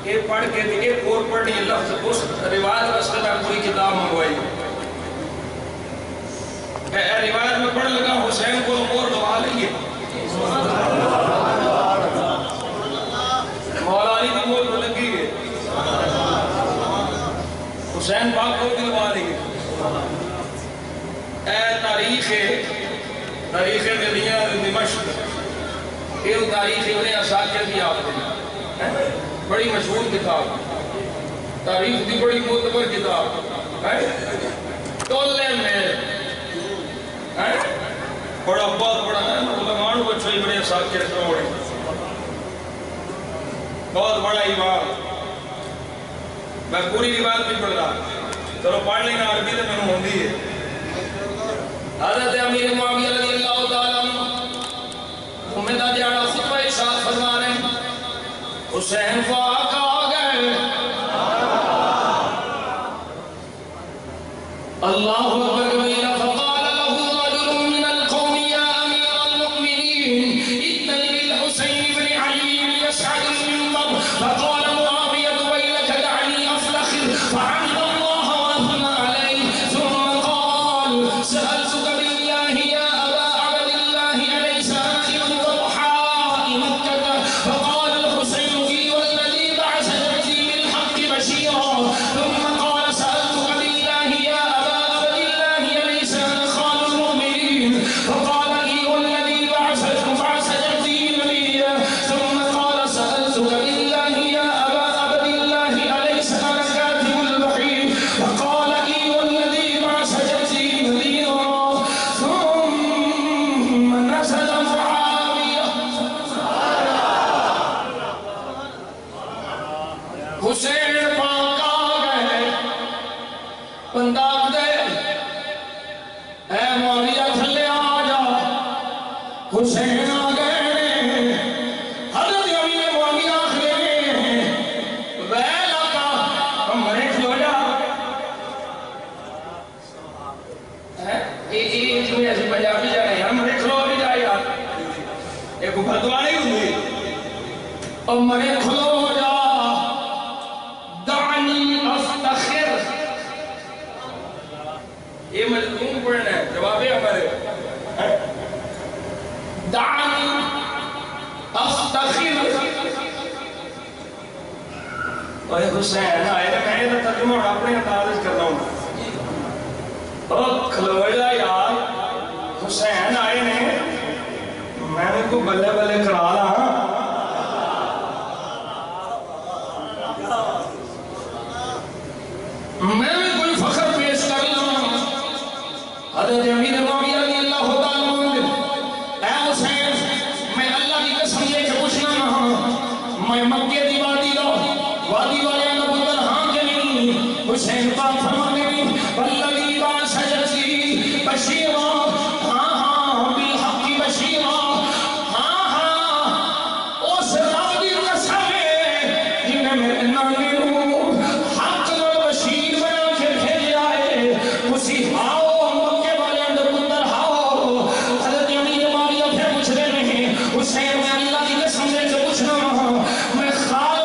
یہ پڑھ کے ایک اور پڑھنی لفظ اس روایت واسطے میں پوری کتاب منگوائی. روایت میں پڑھنے لگا حسین کو اور دعا لیں مولا علی کی موت لگی ہے حسین پاک کو بھی دعا لیں اے تاریخ مدینہ دمشق یہ تاریخ ابن عساکر کی آپ نے بڑی مشہور کتاب تاریخ دی بڑی معتبر کتاب ٹولے میں بڑا بہت بڑا علماء بچوں ہی بڑے عساکر کروڑے بہت بڑا امام. میں پوری روایت بھی پڑھ رہا چلو پڑھ لینا عربی تو میں ہوندی ہے. حضرت امیر معاویہ رضی اللہ تعالیٰ عنہ جمعہ دا دیہاڑا خطبہ ارشاد فرما رہے ہیں حسین پاک آ گئے اللہ اکبر کبیرہ فقال له رجل من القوم يا امير المؤمنين ائذن للحسين بن علي يصعد المنبر فقال معاوية ويلك دعني افلخر فحمد الله واثنى عليه ثم قال سألتك بالله يا أبا عبد الله أليس آخر ضحى مكة فقال الحسين لي والذي بعثني بالحق بشيرا ثم قال سألتك بالله يا أبا عبد الله أليس أنا خال المؤمنين فقال لي والذي بعثني نبيا ثم قال سألتك بالله يا أبا عبد الله أليس أنا كاتب الوحي فقال لي والذي بعثني نبيا ثم نزل معاوية حسین پاک آ گئے بندہ دے اے معاویہ تھلے آ جا حسین آ گئے حضرت امیر معاویہ آخرے ویلا کا مرے کھلو جا یہ جو ایسی پنجابی جا رہے ہیں مرے کھلو بھی جائے یار ایک بھدوا نہیں ہوئی اور مرے کھلو جا دعنی افتخر یہ مجلوم پڑھنا ہے جواب ہے ہمارے دعنی افتخر اور حسین آئے نے میں یہ ترجمہ ہونا اپنے انداز کرنا ہوں اور کھلوڑا یار حسین آئے نے میں نے کو بلے بلے کرا رہا میں بھی کوئی فخر پیش کر لوں حضرت امیر معاویہ رضی اللہ تعالیٰ عنہ اے حسین میں اللہ کی قسم یہ کہ پوچھنا نہ میں مکے دی وادی والے کا پتر ہاں کہ نہیں حسین پاک فرماتے ہیں والذی بعث یزید بشیرا ہاں ہاں بالحق بشیرا ہاں ہاں اس رب دی قسم ہے جن نے میرے نانے کو حق نال بشیر بنا کے بھیجا ہے اسی ہاؤ مکے والے کا پتر ہاؤ حضرت امیر معاویہ پھر پوچھ رہے ہیں حسین میں اللہ کی قسم سے پوچھنا میں خال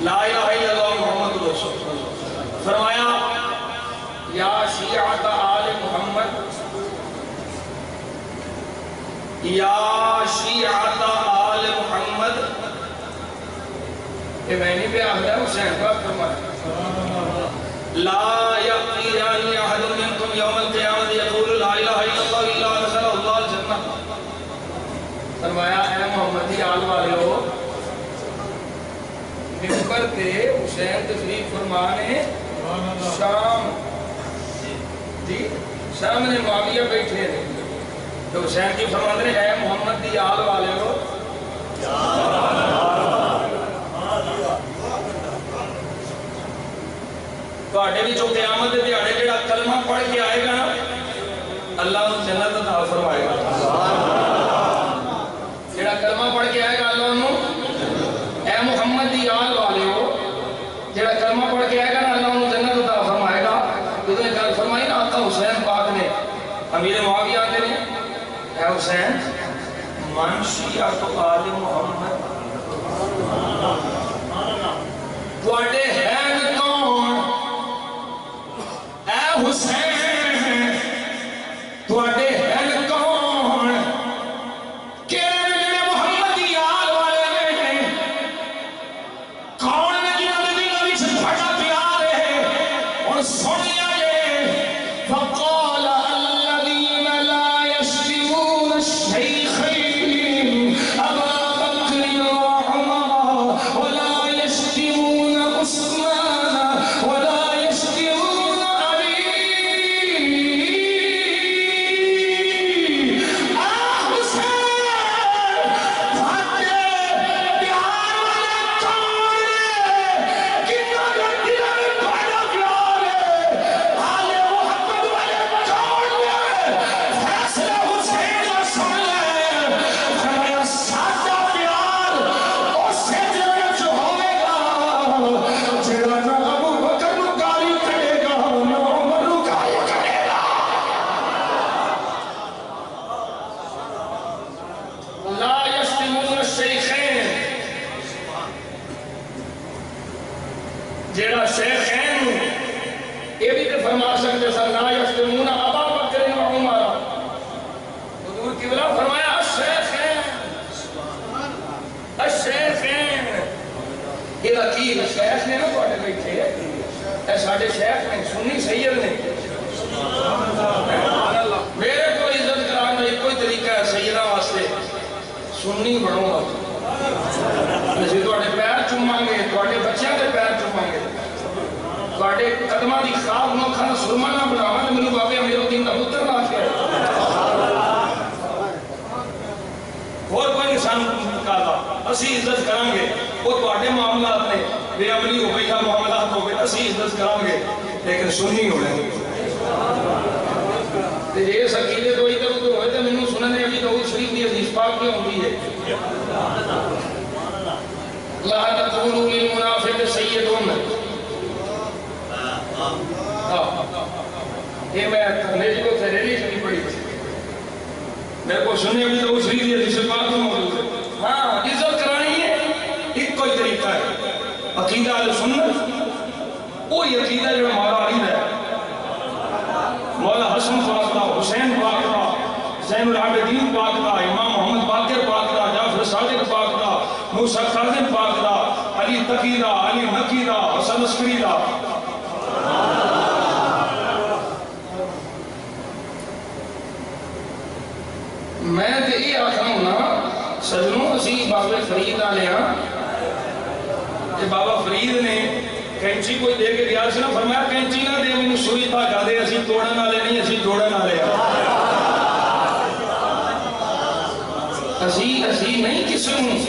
لا الہ الا اللہ محمد رسول اللہ فرمایا یا شیعہ آل محمد یا شیعہ آل محمد یہ میں نہیں پہ آخر حسین پاک فرمایا لا یقیانی احد منکم یوم القیامت یقول لا الہ الا اللہ الا دخل اللہ الجنہ فرمایا اے محمدی آل والے ہو ممبر پہ حسین تشریف فرمانے شام جی سامنے معاویہ بیٹھے تھے تو حسین کی فرمانے اے محمد دی آل والے ہو تو آٹھے بھی جو قیامت دے دیاڑے جڑا کلمہ پڑھ کے آئے گا نا اللہ انہوں جنت عطا فرمائے گا جڑا کلمہ پڑھ کے آئے گا اللہ انہوں اے محمد دی آل والے ہو جڑا کلمہ پڑھ کے آئے گا نا اللہ انہوں جنت عطا فرمائے گا تو نے کل فرمائی نا آقا حسین پاک نے امیر معاویہ آتے نے اے حسین من شیعہ تو آل محمد تواڈے ہیں کون اے حسین تواڈے ہیں کون کیڑے نے محمد یار والے نے کون نے جنہاں دے دل وچ بڑا پیار ہے اور سنیا جے فقال الذين لا يشتمون الشيخين ابا بكر وعمر ولا يشتمون عثمان ولا يشتمون علي جیڑا شیخین یہ بھی تو فرما سکتے سر لا یشتمون ابا بکر و عمر حضور قبلہ فرمایا الشیخین یہ وکیل شیخ نے نا پڑھے بیٹھے اے ساڑھے شیخ نے سنی سید نے میرے کو عزت کرانا ایک کوئی طریقہ ہے سیدہ واسطے سنی بڑھوں گا اسی توڑے پیر چوماں گے توڑے بچیاں دے پیر چوماں گے توڑے قدمہ دی خواب نو کھانا سرما نہ بناواں تے مینوں بابے امیر الدین دا پتر نہ آکھے اور کوئی انسان کالا اسی عزت کریں گے وہ توڑے معاملات نے بے عملی ہو گئی یا معاملات ہو گئے اسی عزت کریں گے لیکن سنی ہو رہے تے یہ سکیلے تو ادھر ادھر ہوئے تے مینوں سننے ابھی تو شریف دی حدیث پاک کی ہوندی ہے لا تقولوا للمنافق سید یہ میں انگریزی کو تحریری نہیں پڑھی میرے کو سننے ابھی تو شریف دی حدیث پاک کی موجود ہے ہاں عزت کرانی ہے ایک کوئی طریقہ ہے عقیدہ اہل سنت وہی عقیدہ جو ہمارا عقیدہ ہے مولا حسن پاک دا حسین پاک دا زین العابدین پاک دا امام محمد باقر پاک دا جعفر صادق پاک دا موسیٰ کاظم پاک دا علی تقی دا علی نقی دا حسن عسکری دا میں تے یہ آخر ہوں نا سجنوں اسی بابا فرید آلے ہاں کہ بابا فرید نے کینچی کوئی دے کے دیا سی نا فرمایا کینچی نہ دے میں سوئی تھا جا دے اسی توڑن والے نہیں اسی جوڑن والے اسی نہیں کسی ہوں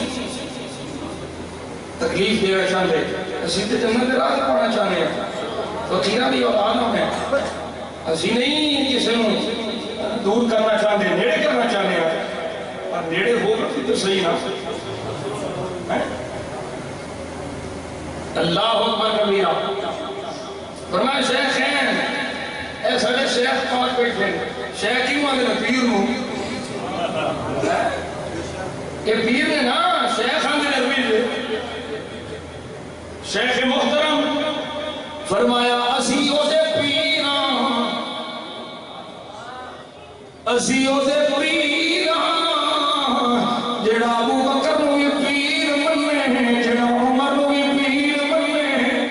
تکلیف دے رہا چاہتے اسی تے جنت راہ پانا چاہنے ہیں تو تیرا بھی اولاد ہیں اسی نہیں کسی ہوں دور کرنا چاہتے نیڑے کرنا چاہنے ہیں اور نیڑے ہو کرتی تو صحیح نہ اللہ اکبر کبیرہ فرمائے شیخ ہیں اے سڑے شیخ پاک بیٹھے شیخ کیوں آگے نا پیر ہوں یہ پیر نے نا شیخ آگے نرویل دے شیخ محترم فرمایا اسی او دے پیران اسی او دے پیران جڑا ابو بکر نو یہ پیر مننے جڑا عمر نو یہ پیر مننے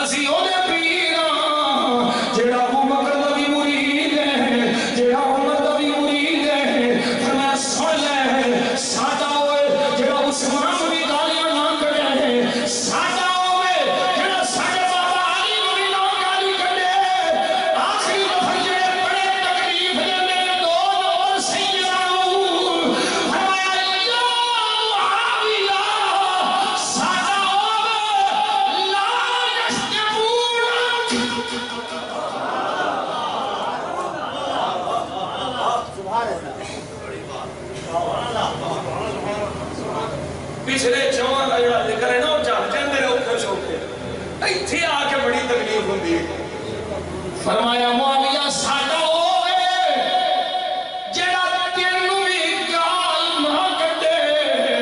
اسی او دے پیران جڑا ابو بکر دا بھی مرید ہے جڑا عمر دا بھی مرید ہے فرمایا سن لے ساڈا ہوئے جڑا عثمان دی گالیاں نہ کرے ہے ساڈا ہوئے جڑا ساڈے بابا علی نو بھی نہ گالی کرے آخری دفعہ جڑے بڑے تکلیف دے میرے دو نمبر سیدنا فرمایا یا معاویہ ساڈا ہوئے لا یشتمون پچھلے چوہاں کا جڑا ذکر ہے نا وہ چاہتے ہیں میرے اوپر چھوٹے ایتھے آ کے بڑی تکلیف ہوندی ہے فرمایا معاویہ ساڈا ہوئے جڑا تینوں بھی گال نہ کڈے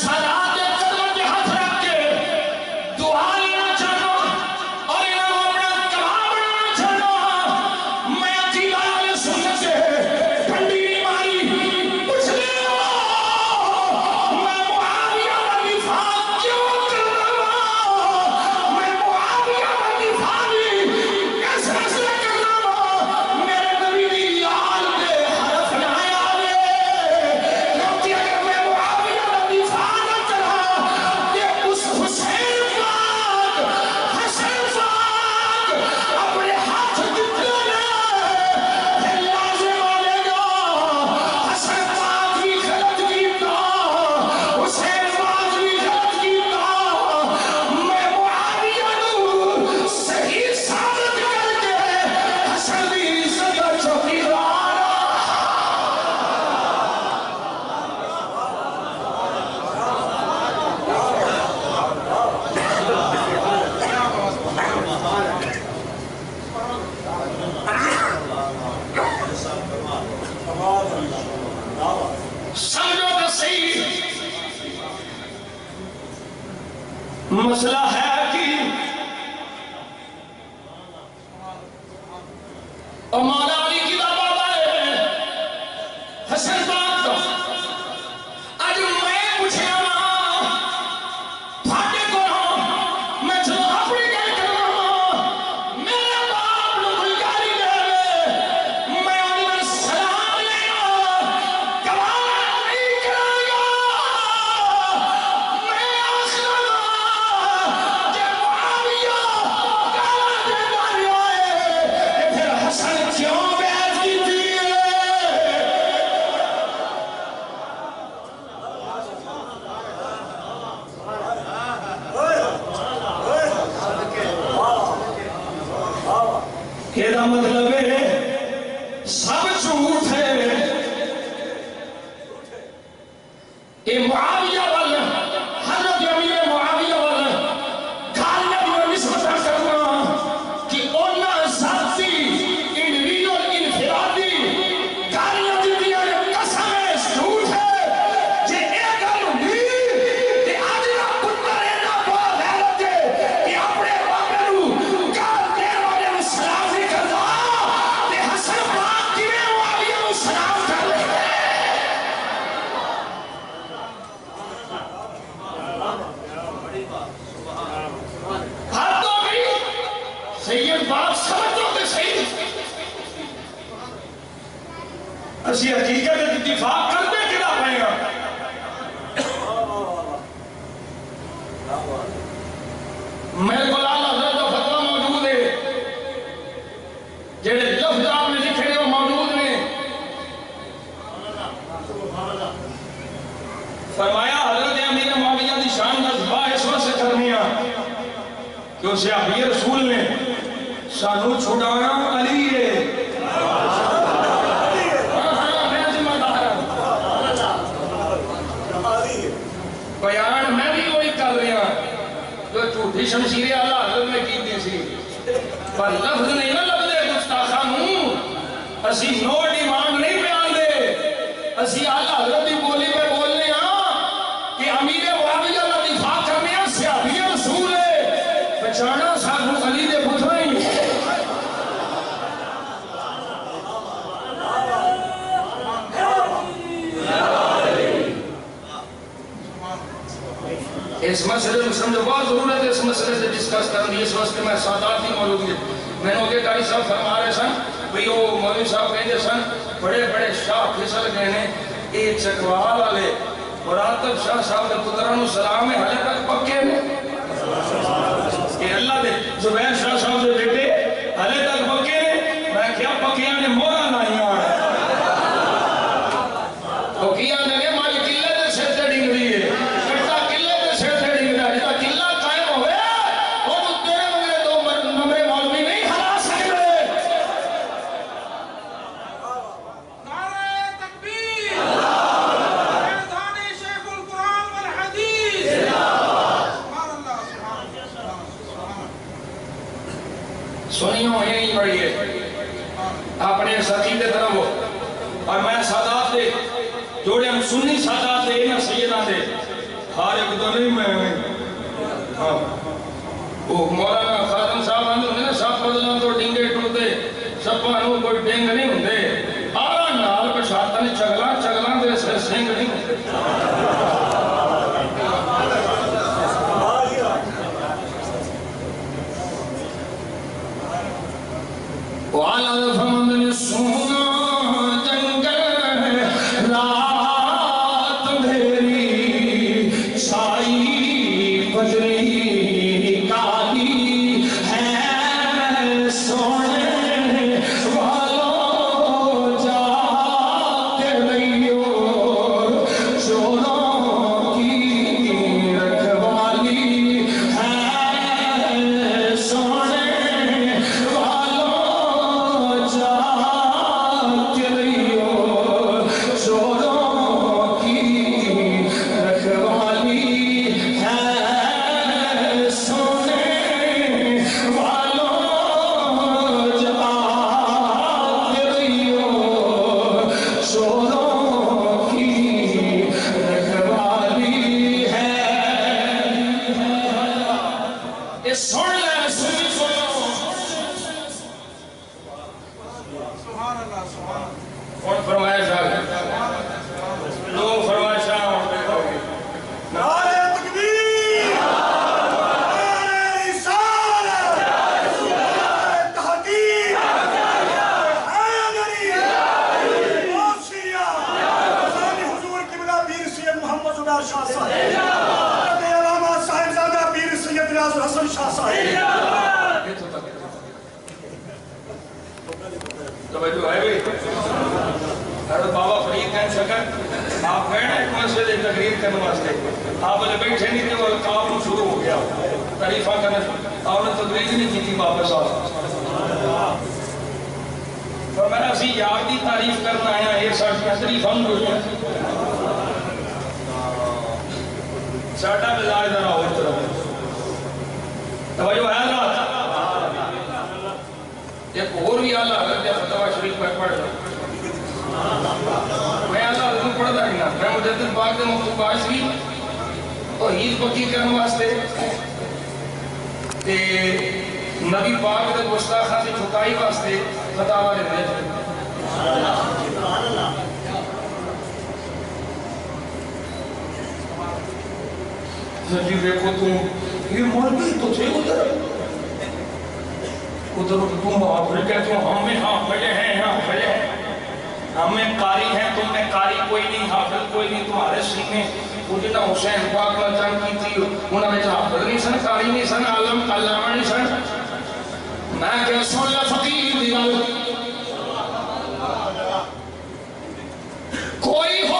سادات کے قدموں کے ہاتھ رکھ کے دعا لینا چاہتا ہوں اور انہوں اپنا کباب بنانا چاہتا ہوں. میں عقیدہ اہل سنت سے ٹھنڈی نہیں ماری پوچھ لے میں معاویہ کا دفاع کیوں کر رہا ہوں. میں معاویہ کا دفاع اس مسئلے کر رہا ہوں میرے نبی دی یاد دے حرف نہ آوے کیونکہ اگر میں معاویہ کا دفاع نہ کرا کہ اس حسین پاک اپنے ہاتھ جتنے پھر لازم آنے گا حسن پاک بھی غلط کیتا حسین پاک بھی غلط کیتا. میں معاویہ نو صحیح ثابت کر کے حسن دی عزت کا چوکیدار سمجھو تو صحیح مسئلہ ہے کہ مولا علی کی بابا ہے حسن پاک کا آج میں پوچھے پھاٹے کو میں چلو اپنی گل کر رہا ہوں میرے باپ نے کوئی گالی دے میں انہیں سلام لینا گوارا نہیں کروں گا. میں آخر کہ معاویہ گالا دے ماریا ہے کہ پھر حسن کیوں بیعت کی تھی کہ دا مطلب ہے سب جھوٹ ہے. یہ معاویہ والا حضرت امیر معاویہ والا گالیاں بھی نسبت کرنا کہ انہاں ذاتی انڈیویڈول انفرادی گالیاں دیتیاں قسم ہے جھوٹ ہے جے اے گل ہوندی تے اج دا پتر اینا بہت غیرت ہے کہ اپنے بابے نو گال دین والے نو سلام نہیں کردا تے حسن پاک کیویں معاویہ نو سلام کر لے. ہاتھ تو بھی سید باپ سمجھو کہ صحیح اسی حقیقت اتفاق کرتے کدا پائے گا. میرے کو اعلیٰ حضرت کا فتویٰ موجود ہے جڑے لفظ آپ نے لکھے وہ موجود نے. فرمایا حضرت امیر معاویہ دی شان کا دفاع اس وقت سے کرنی ہے کہ اسے صحابی رسول نے سانو چھڑانا علی ہے. میں ذمہ دار ہوں. بیان میں بھی وہی کر رہا جو جھوٹی شمشیر اعلیٰ حضرت نے کی دی سی پر لفظ نہیں نہ لفظ گستاخانوں اسی نو ڈیمانڈ نہیں بیان دے اسی اعلیٰ حضرت کی بولی پہ بولنے ہاں کہ امیر معاویہ کا دفاع کرنے ہاں صحابی رسول ہے پہچانا ساتھ علی دے پتر ہی. اس مسئلے میں سمجھو بہت ضرورت ہے اس مسئلے سے ڈسکس کرنی. اس وقت میں سادات ہی موجود ہیں. میں نے کہ قاری صاحب فرما رہے سن بھئی وہ مولوی صاحب کہتے سن بڑے بڑے شاہ پھسل گئے ہیں یہ چکوال والے مراتب شاہ صاحب نے پترانو سلام ہے حلے تک پکے ہیں کہ اللہ دے زبیر شاہ صاحب دے بیٹے حلے تک پکے ہیں. میں کیا پکیاں نے مورا نہیں آڑا تو کیا نگے مالی قلعے دے سر تے ڈنگ دی ہے کٹا قلعے دے سر تے ڈنگ دا جتا قلعہ قائم ہوئے وہ تیرے مگرے دو نمبرے مولوی نہیں ہلا سکتے. نعرہ تکبیر فیضان شیخ القرآن والحدیث سبحان اللہ سبحان اللہ. سنیوں یہی پڑھی ہے اپنے ساتھی دے طرف اور میں سادات دے جوڑے ہم سنی سادات دے نہ سیدہ دے ہر ایک تو نہیں میں ہاں وہ مولانا خادم صاحب آندے ہوندے نا سب بدلاں تو ڈنگے ٹوٹے سپاں نوں کوئی ڈنگ نہیں ہوندے آرا نال پچھاتا نے چگلاں دے سنگ نہیں ہوندے وعلى فمن سونا جنگل رات اندھیری چھائی بجری کالی ہے سونے والوں جا کے لئیو چوروں کی رکھوالی ہے سونے توجہ ہے بھی حضرت بابا فرید کہن شکر آپ گئے نا ایک مسجد ایک تقریر کرنے واسطے آپ نے بیٹھے نہیں تھے وہ القاب شروع ہو گیا تعریفہ کرنے آپ نے تقریر نہیں کی تھی واپس آپ اور میں نے اسی یار دی تعریف کرنا آیا ایک ساتھ تعریف ہم ہو گیا ساٹا مزاج ذرا ہو طرف توجہ ہے اللہ ایک اور بھی آلہ حضرت فتوہ شریف پر پڑھ رہا میں آلہ حضرت پڑھ رہا ہوں میں مجدد پاک دے مکتوبات شریف اور عید پکی کرنے واسطے تے نبی پاک دے گستاخاں سے چھکائی واسطے فتاوہ دے دے جی دیکھو تم یہ مولوی تو تھے ادھر تم حافظ کہتے ہو ہمیں حافظ ہیں حافظ ہیں ہمیں قاری ہیں تم میں قاری کوئی نہیں حافظ کوئی نہیں تمہارے سینے وہ جنہ حسین پاک نے جنگ کی تھی انہوں نے حافظ نہیں سن قاری نہیں سن عالم علامہ نہیں سن میں کہ سن لے فقیر دی گل کوئی ہو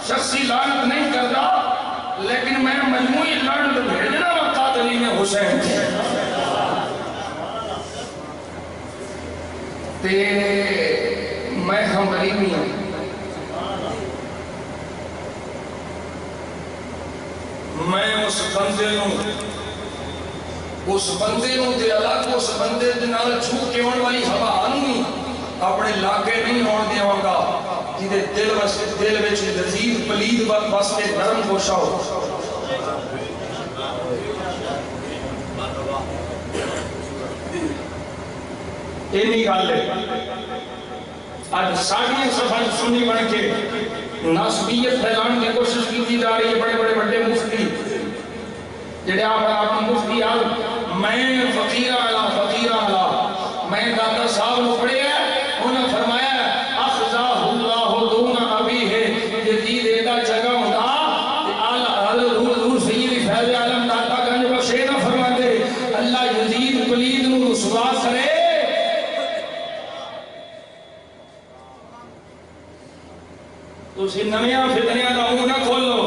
شخصی لعنت نہیں کرتا لیکن میں مجموعی لعنت بھیجنا و قاتلین حسین تے میں ہم غریبی ہوں اس بندے نو تے الگ اس بندے دے نال چھوٹے ہون والی ہوا نہیں اپنے لاگے نہیں ہون دیاں گا جدے دل وچ لذیذ پلید واسطے نرم گوشہ ہو یہ نہیں گل ہے آج ساری سفر سنی بن کے ناسبیت پھیلان کی کوشش کی جا رہی ہے بڑے بڑے مفتی جڑے آپ مفتی آل میں فقیر اعلیٰ میں دادا صاحب نے پڑھے ہیں انہوں نے فرمایا اخذاہ اللہ دون ابی ہے جدید ایدہ جگہ ہوتا حضور سید فیض عالم داتا گنج بخشے نہ فرما دے اللہ یزید پلید نو رسوا کرے تو اسی نمیاں فتنیاں دا منہ نہ کھولو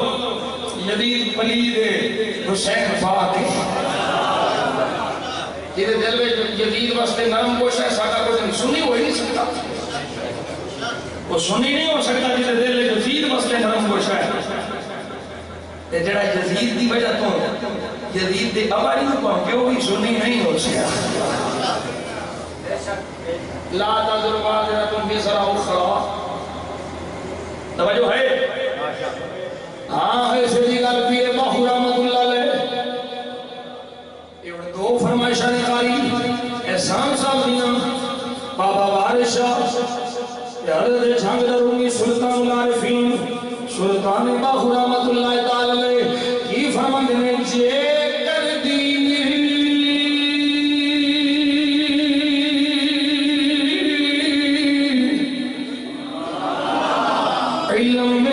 یزید پلید حسین پاک جیدے دل میں یزید واسطے نرم گوش ہے ساکہ کوئی سنی ہو ہی نہیں سکتا وہ سنی نہیں ہو سکتا جیدے دل میں یزید واسطے نرم گوش ہے جڑا یزید دی وجہ تو یزید دی آواری نہ پہنچ کے وہ بھی سنی نہیں ہو سکتا لا تذر وازرۃ وزر اخری توجہ ہے ہاں ایسے جی گل پیر باہو رحمت اللہ علیہ یہ دو فرمائشہ نکاری احسان صاحب دینا بابا وارث شاہ حضرت جھنگ درونی سلطان العارفین سلطان باہو رحمت اللہ تعالی علیہ کی فرمان دینے جے کر دین علم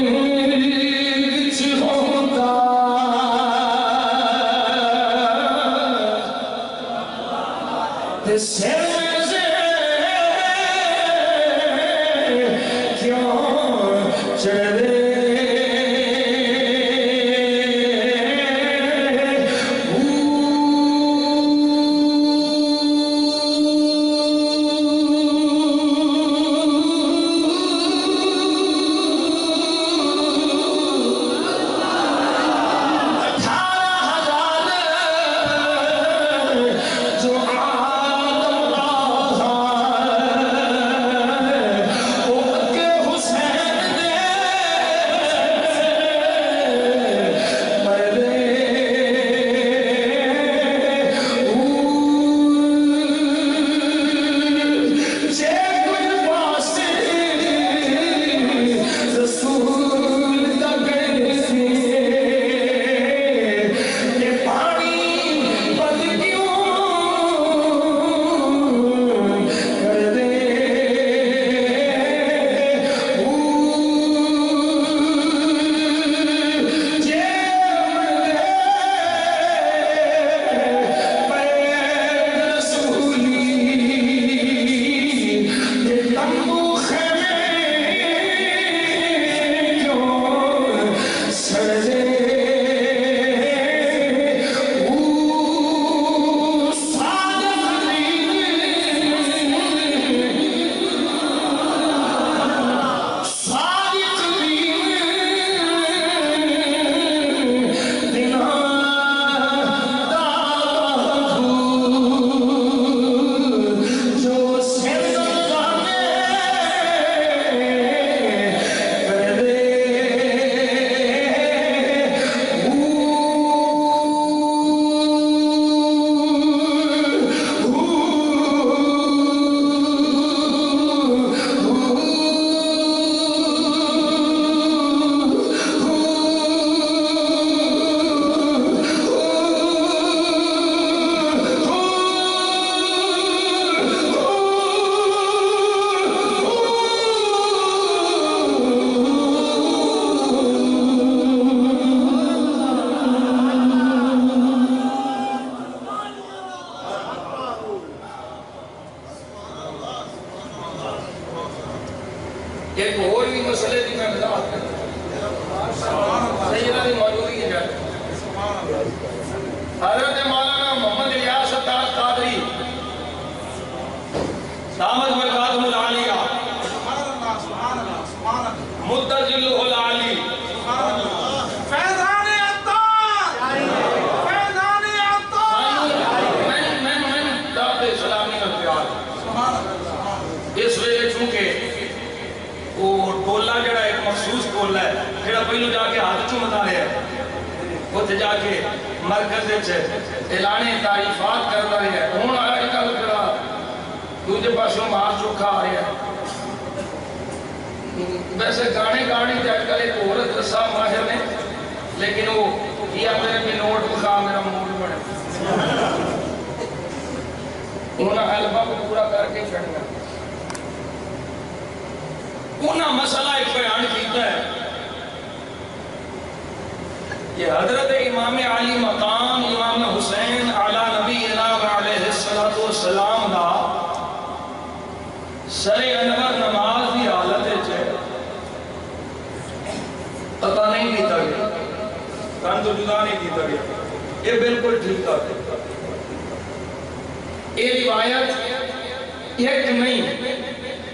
ایک اور بھی مسئلے کی میں وضاحت کرتا سیدہ دی موجودگی ہے حضرت مولانا محمد الیاس ستار قادری دامت برکاتہ العالیہ مدجلہ العالی فیضان عطار مخصوص کھول ہے جڑا پہلو جا کے ہاتھ چومتا رہا ہے اتنے جا کے مرکز اعلان تعریفات کرتا رہا ہے ہوں آج کل جڑا دوسرے پاسوں مار چوکھا آ رہا ہے ویسے گانے گانے تے اج کل ایک عورت رسا ماہر نے لیکن وہ کیا میرے بھی نوٹ بخا میرا موڈ بنے انہوں نے البم پورا کر کے چھڑنا انہوں مسئلہ ایک بیان کیتا ہے کہ حضرت امام علی مقام امام حسین علی نبی انام علیہ السلام دا سر انور نماز دی حالت ہے پتہ نہیں دیتا گیا کان تو جدا نہیں دیتا گیا یہ بالکل ٹھیک ہے یہ روایت ایک نہیں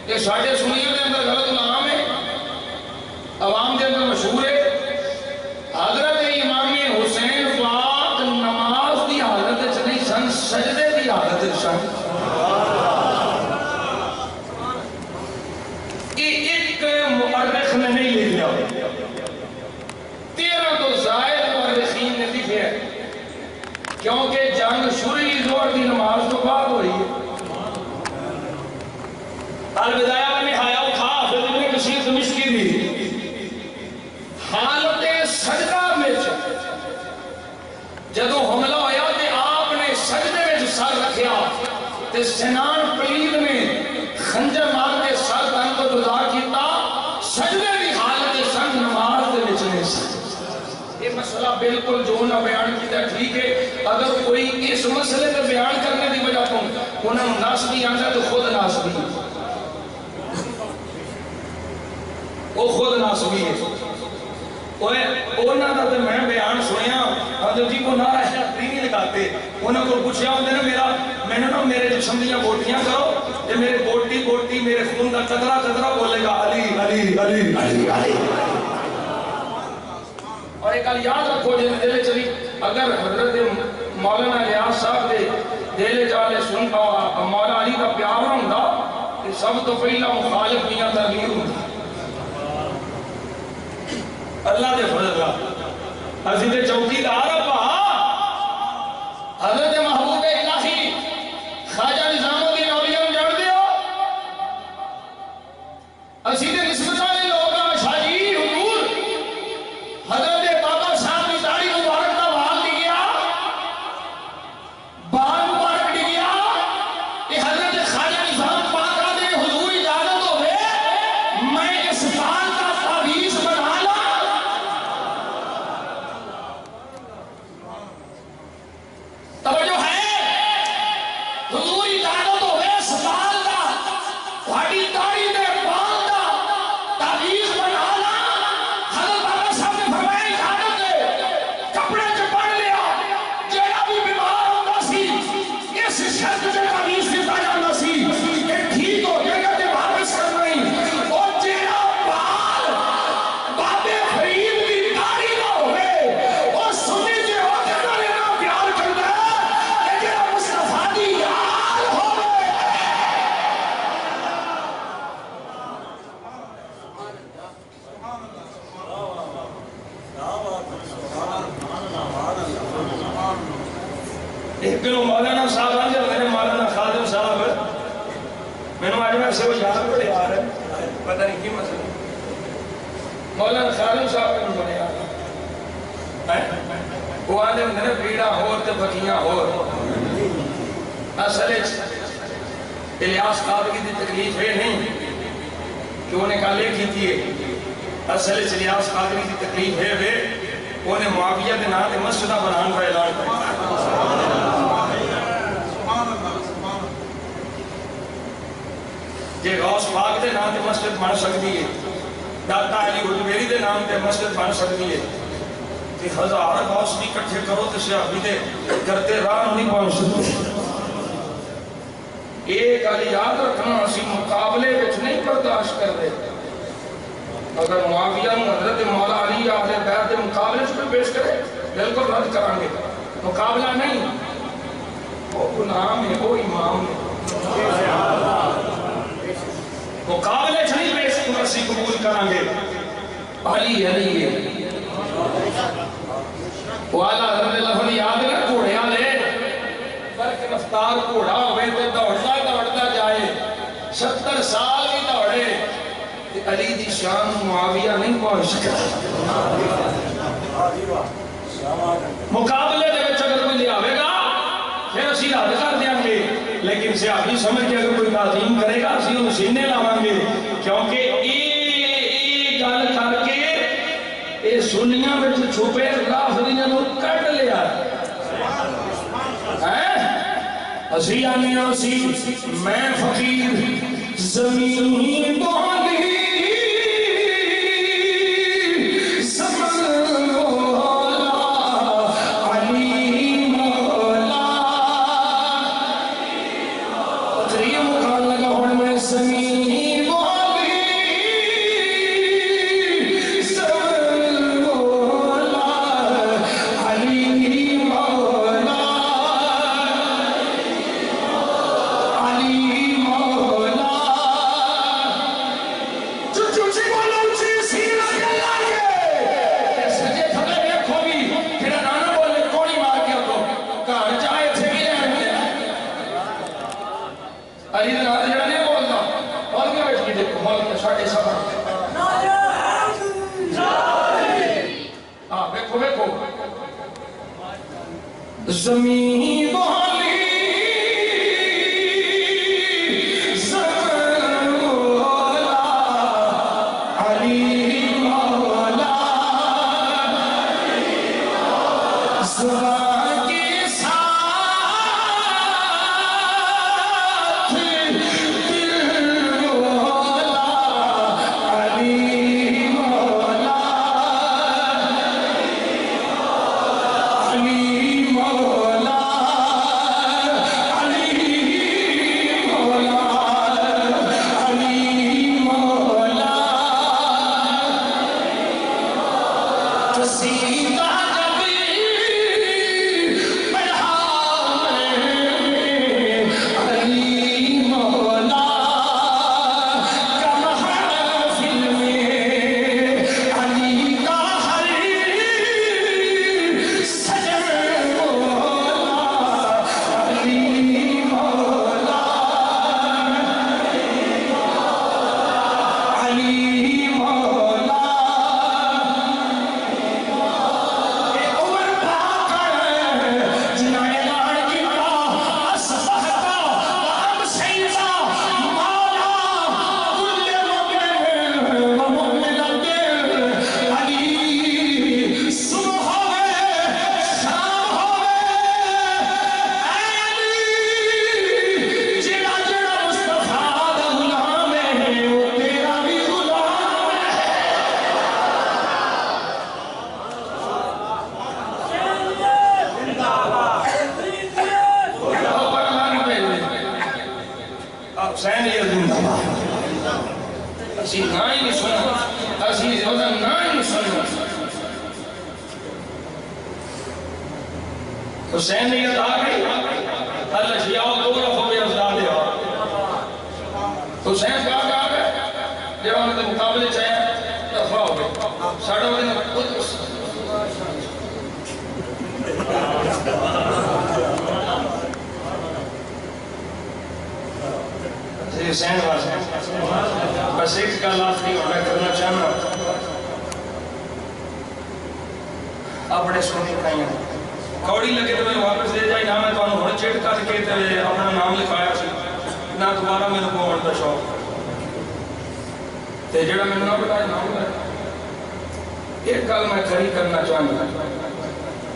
کہ ساڑھے سنیوں دے اندر غلط العام ہے عوام دے اندر مشہور ہے حضرت امام حسین پاک نماز دی حالت چلی سن سجدے دی حالت سن یہ ایک مؤرخ نے نہیں لے لیا 13 تو زائد مؤرخین نے لکھے ہیں کیونکہ جنگ شروعی زور دی نماز تو بعد ہو رہی ہے البدایہ میں نہایا اٹھا حضرت ابن کثیر دمشقی دی حالت سجدہ میں جدو حملہ ہویا تے آپ نے سجدے میں سر رکھیا تے سنان پلید میں خنجر مار کے سر دن کو جدا کیتا سجدے بھی حالت سن نماز دے وچ نہیں یہ مسئلہ بالکل جو نہ بیان کیتا ٹھیک ہے اگر کوئی اس مسئلے تے بیان کرنے دی وجہ تو انہوں نے ناسبی آنجا تو خود ناسبی وہ خود ناسبی ہے اونا دا تے میں بیان سنیا حضرت جی کو نعرہ حیدری نہیں لگاتے انہوں کو پوچھیا ہوندے نا میں نے نا میرے جسم دیاں بوٹیاں کرو تے میرے بوٹی بوٹی میرے خون دا قطرہ قطرہ بولے گا علی علی علی علی علی اور ایک گل یاد رکھو جن دلے چلی اگر حضرت مولانا ریاض صاحب دے دلے چالے سن مولا علی کا پیار ہوندا کہ سب تو پہلا مخالف میاں تغیر ہوندا اللہ دے فضل کا اسی دے چوکی دار اپا حضرت محبوب الہی خواجہ نظام الدین اولیاء جڑ دیو اسی دے نسبت والے لوگ شاہ جی حضور حضرت بابا صاحب کی داڑھی مبارک کا بال دی گیا بال مبارک دی گیا کہ حضرت خواجہ نظام پاک دے حضور اجازت ہوئے میں اس بال کا تعویذ بنا لا توجہ ہے حضور اجازت ہوئے سوال دا تھوڑی داڑھی دے بال دا تعویذ بنا لا حضرت بابا صاحب نے فرمایا اجازت دے کپڑے چ پڑھ لیا جیڑا بھی بیمار ہوندا سی اس شرط تے تعویذ دتا جاندا سی کہ ٹھیک ہو جائے گا تے واپس کرنا نہیں اور جیڑا بال بابے فرید دی داڑھی دا ہوئے او سنی تے او کہندا لینا پیار کردا ہے کہ جیڑا مصطفیٰ دی یار ہوئے ایک دنوں مولانا صاحب آنے میرے مولانا خادم صاحب میں نے آج میں سے وہ یاد پڑے آ رہے ہیں پتہ نہیں کی مسئلہ مولانا خادم صاحب میں بنے آ رہے ہیں وہ آنے میں نے پیڑا ہو تے بکیاں ہو اصل الیاس قادری دی تکلیف ہے نہیں کہ انہیں کالے کی تھی اصل الیاس قادری دی تکلیف ہے انہیں معاویہ دے نام تے مسجدہ بنان کا اعلان کریں جے غوث پاک دے نام تے مسجد بن سکتی ہے داتا علی حجویری دے نام تے مسجد بن سکتی ہے کہ ہزار غوث بھی کٹھے کرو تے صحابی دے کرتے راہ نہیں پہنچ سکتے ایک علی یاد رکھنا اسی مقابلے وچ نہیں برداشت کر دے اگر معاویہ حضرت مولا علی اہل بیت کے مقابلے سے پیش کرے بالکل رد کریں گے مقابلہ نہیں وہ غلام ہے وہ امام ہے مقابلے سے نہیں پیش کریں گے علی علی والا حضرت لفظ یاد ہے نا گھوڑے والے برق رفتار گھوڑا ہوئے تو دوڑتا دوڑتا جائے 70 سال بھی دوڑے علی دی شان معاویہ نہیں پہنچ سکتا مقابلے دے وچ اگر کوئی لیاوے گا پھر اسی رد کر دیں گے لیکن صحابی سمجھ کے اگر کوئی تعظیم کرے گا اسی انہوں سینے لاواں گے کیونکہ گل کر کے یہ سنیاں میں چھپے لافظیاں نو کٹ لیا اسی آنے اسی میں فقیر زمین بولی زمین والی زمین مولا علی مولا زبان کے ساتھ دل مولا علی مولا علی مولا حسین یہ زندہ باد اسی نائی نہیں سنو اسی زیادہ نائی نہیں سنو حسین نے یہ کہا کہ اللہ شیعہ دو رفع بے افضال دے حسین کہا کہ جب ہم نے مقابلے چاہے دفع ہو گئے ساڑھا ہوئے حسین واسطے بس ایک کا آخری میں کرنا چاہنا اپنے سنی کھائیاں کوڑی لگے تو میں واپس دے جائی نہ میں تو انہوں نے چیٹ کر کے اپنا نام لکھایا سی نہ دوبارہ میرے کو ہونے کا شوق تے جڑا میں نہ بتایا نام لکھایا ایک گل میں کھری کرنا چاہنا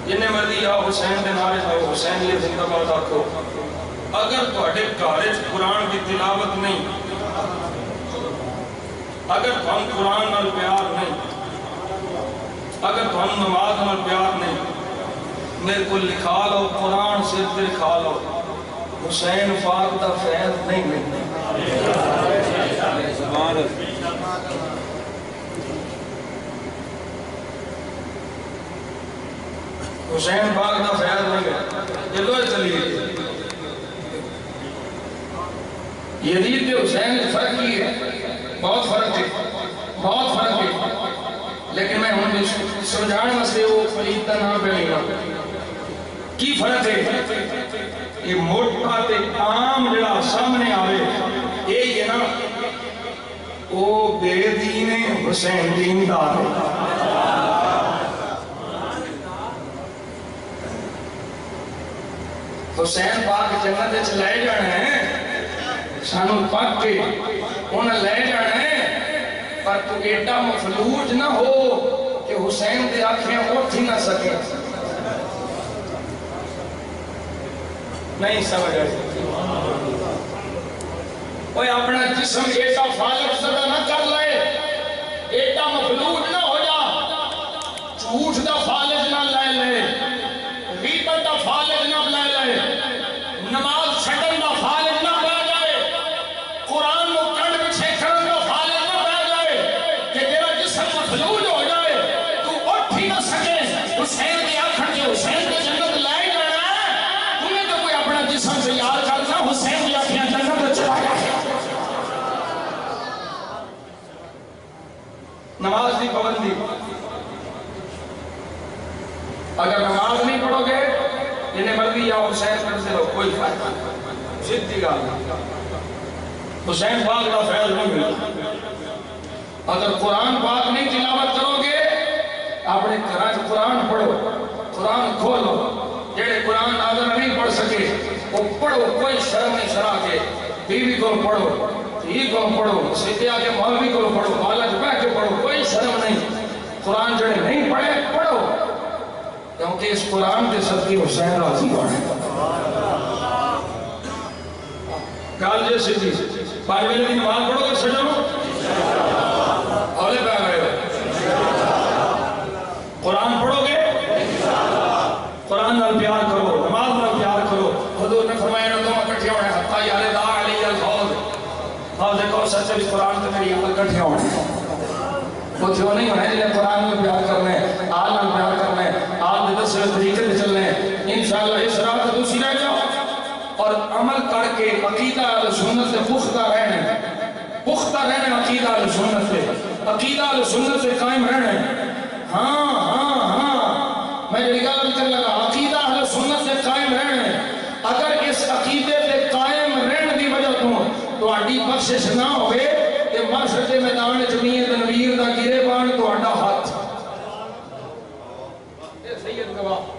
جنہیں مرضی یا حسین دے نعرے تھا حسین یہ زندہ باد آکھو اگر تواڈے گھر وچ قرآن کی تلاوت نہیں اگر تھان قرآن نال پیار نہیں اگر تھان نماز نال پیار نہیں میرے کو لکھا لو قرآن سے دکھا لو حسین پاک دا فیض نہیں ملتا حسین پاک دا فیض نہیں ملتا یہ لوگ چلیے یزید کے حسین فرق کی ہے بہت فرق ہے بہت فرق ہے فرق ہے یہ موٹا تے عام جڑا سامنے آوے یہی ہے نا او بے دین حسین دیندار ہے حسین پاک جنت وچ لے جانا ہے سانو پاک کے انہیں لے جانا ہے پر تو ایڈا مفلوج نہ ہو کہ حسین دے آنکھیں اٹھ ہی نہ سکے نہیں سمجھ آئی کوئی اپنا جسم ایڈا فالج زدہ نہ کر لے ایڈا مفلوج نہ ہو جا جھوٹ دا فالج نہ لے لے غیبت دا فالج نہ لے لے نماز چھٹن دا فالج نہ بہ جائے قرآن کو کنڈ پچھے کرن دا فالج نہ بہ جائے کہ تیرا جسم مفلوج ہو جائے تو اٹھ ہی نہ سکے حسین کی آنکھن کے حسین کے جنت لائے جانا ہے تمہیں تو کوئی اپنا جسم سے یاد کرنا حسین کی آنکھیں جنت میں چلا جائے نماز دی پابندی اگر نماز نہیں پڑھو گے جنہیں مرضی یا حسین کرتے رہو کوئی فائدہ سیدھی گل حسین پاک کا فیض نہیں ملا اگر قرآن پاک نہیں تلاوت کرو گے اپنے گھر قرآن پڑھو قرآن کھولو جڑے قرآن ناظر نہیں پڑھ سکے وہ پڑھو کوئی شرم نہیں شرا کے بیوی کو پڑھو یہ کو پڑھو سیدھے آگے مولوی کو پڑھو بالج بہ کے پڑھو کوئی شرم نہیں قرآن جڑے نہیں پڑھے پڑھو کیونکہ اس قرآن کے صدقے حسین راضی ہونے گال جے سیدھی پانچ بجے کی نماز پڑھو گے سجو اولے پہ گئے قرآن پڑھو گے قرآن نال پیار کرو نماز نال پیار کرو حضور نے فرمایا نہ تم اکٹھے ہونے حتی یارے دا علی الحوض حوض کو سچے بھی قرآن تے میری عمل اکٹھے ہونے وہ جو نہیں ہونے جنہیں قرآن میں پیار کرنے آل نال پیار کرنے آل دے دس طریقے سے چلنے انشاءاللہ اس رات دوسری رہ جاؤ اور عمل کر کے عقیدہ سنت سے پختہ رہنے عقیدہ سنت سے عقیدہ سنت سے قائم رہنے ہاں میں جڑی گل کرنے لگا عقیدہ سنت سے قائم رہنے اگر اس عقیدے سے قائم رہنے دی وجہ تو آڈی بخشش نہ ہوئے کہ محشر کے میدان جمعیت تنویر دا گرے بان تو آڈا ہاتھ یہ سید گواہ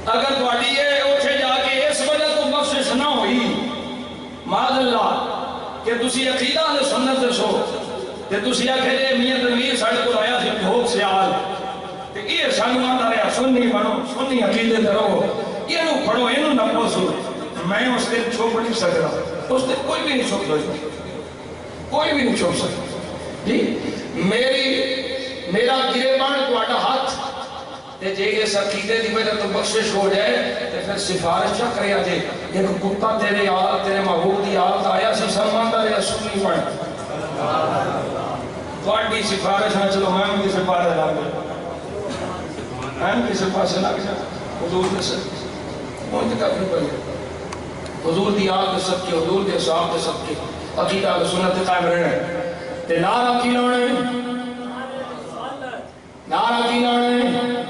اگر تواڈی یہ اٹھے جا کے اس وجہ تو بخشش نہ ہوئی معاذ اللہ کہ تسی عقیدہ اہل سنت سے سو تے تسی آکھے جے میاں تنویر ساڈے کول آیا سی بھوک سیال تے یہ سانو آندا رہیا سنی بنو سنی عقیدے تے رہو یہ پڑھو یہ نہ پوسو میں اس دن چھوپ نہیں سکتا اس دن کوئی بھی نہیں چھوپ سکتا کوئی بھی نہیں چھوپ سکتا جی میرا گریبان تواڈا ہاتھ تے جے اس عقیدے دی وجہ تو بخشش ہو جائے تے پھر سفارش چا کریا جے ایک کتا تیرے آل تیرے محبوب دی آل آیا سی سلمان دا رہا سنی پڑھ تواڈی سفارش نہ چلو میں بھی سفارش لا گیا میں بھی سفارش لا گیا حضور نے سب مجھے کافی پڑھے حضور دی آل دے سب کے حضور دے صحاب دے سب کے عقیدہ سنت قائم رہنے تے نعرہ کی لانے نعرہ کی لانے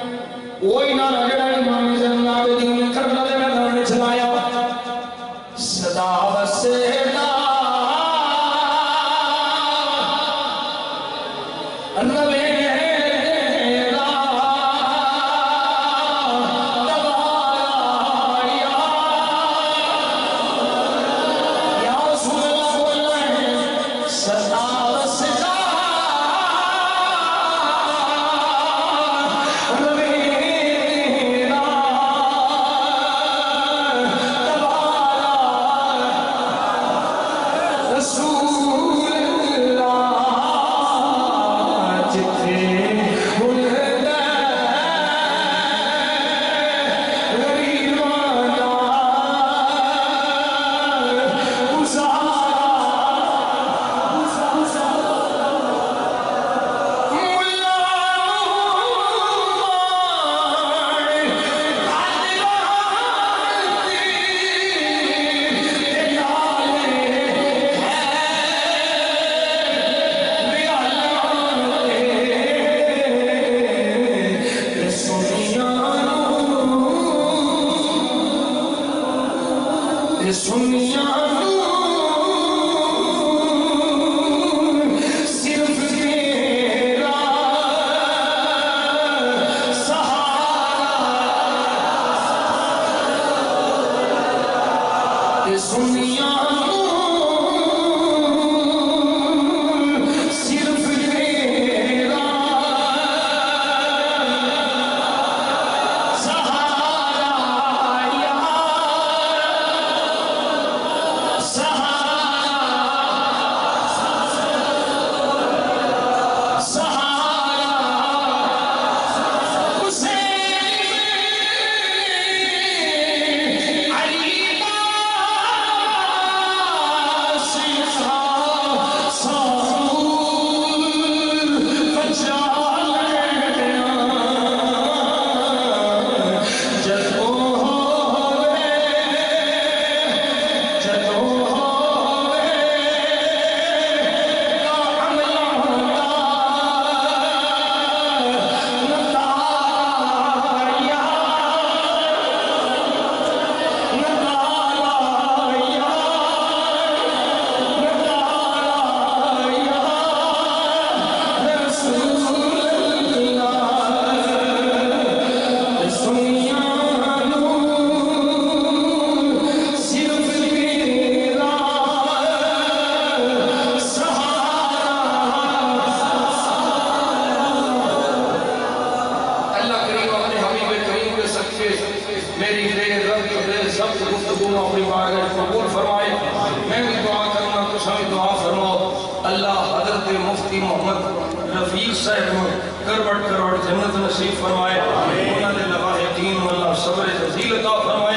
وہی نعرہ جڑا امام زین العابدین نے کربلا دے میدان میں چلایا صدا وسیلا رسول اللہ گفتگو اپنی بارگاہ قبول فرمائے. میں بھی دعا کرنا تو سبھی دعا فرماؤ. اللہ حضرت مفتی محمد رفیق صاحب کو کروڑ کروڑ جنت نصیب فرمائے. انہوں نے لواحقین اللہ صبر جزیل عطا فرمائے.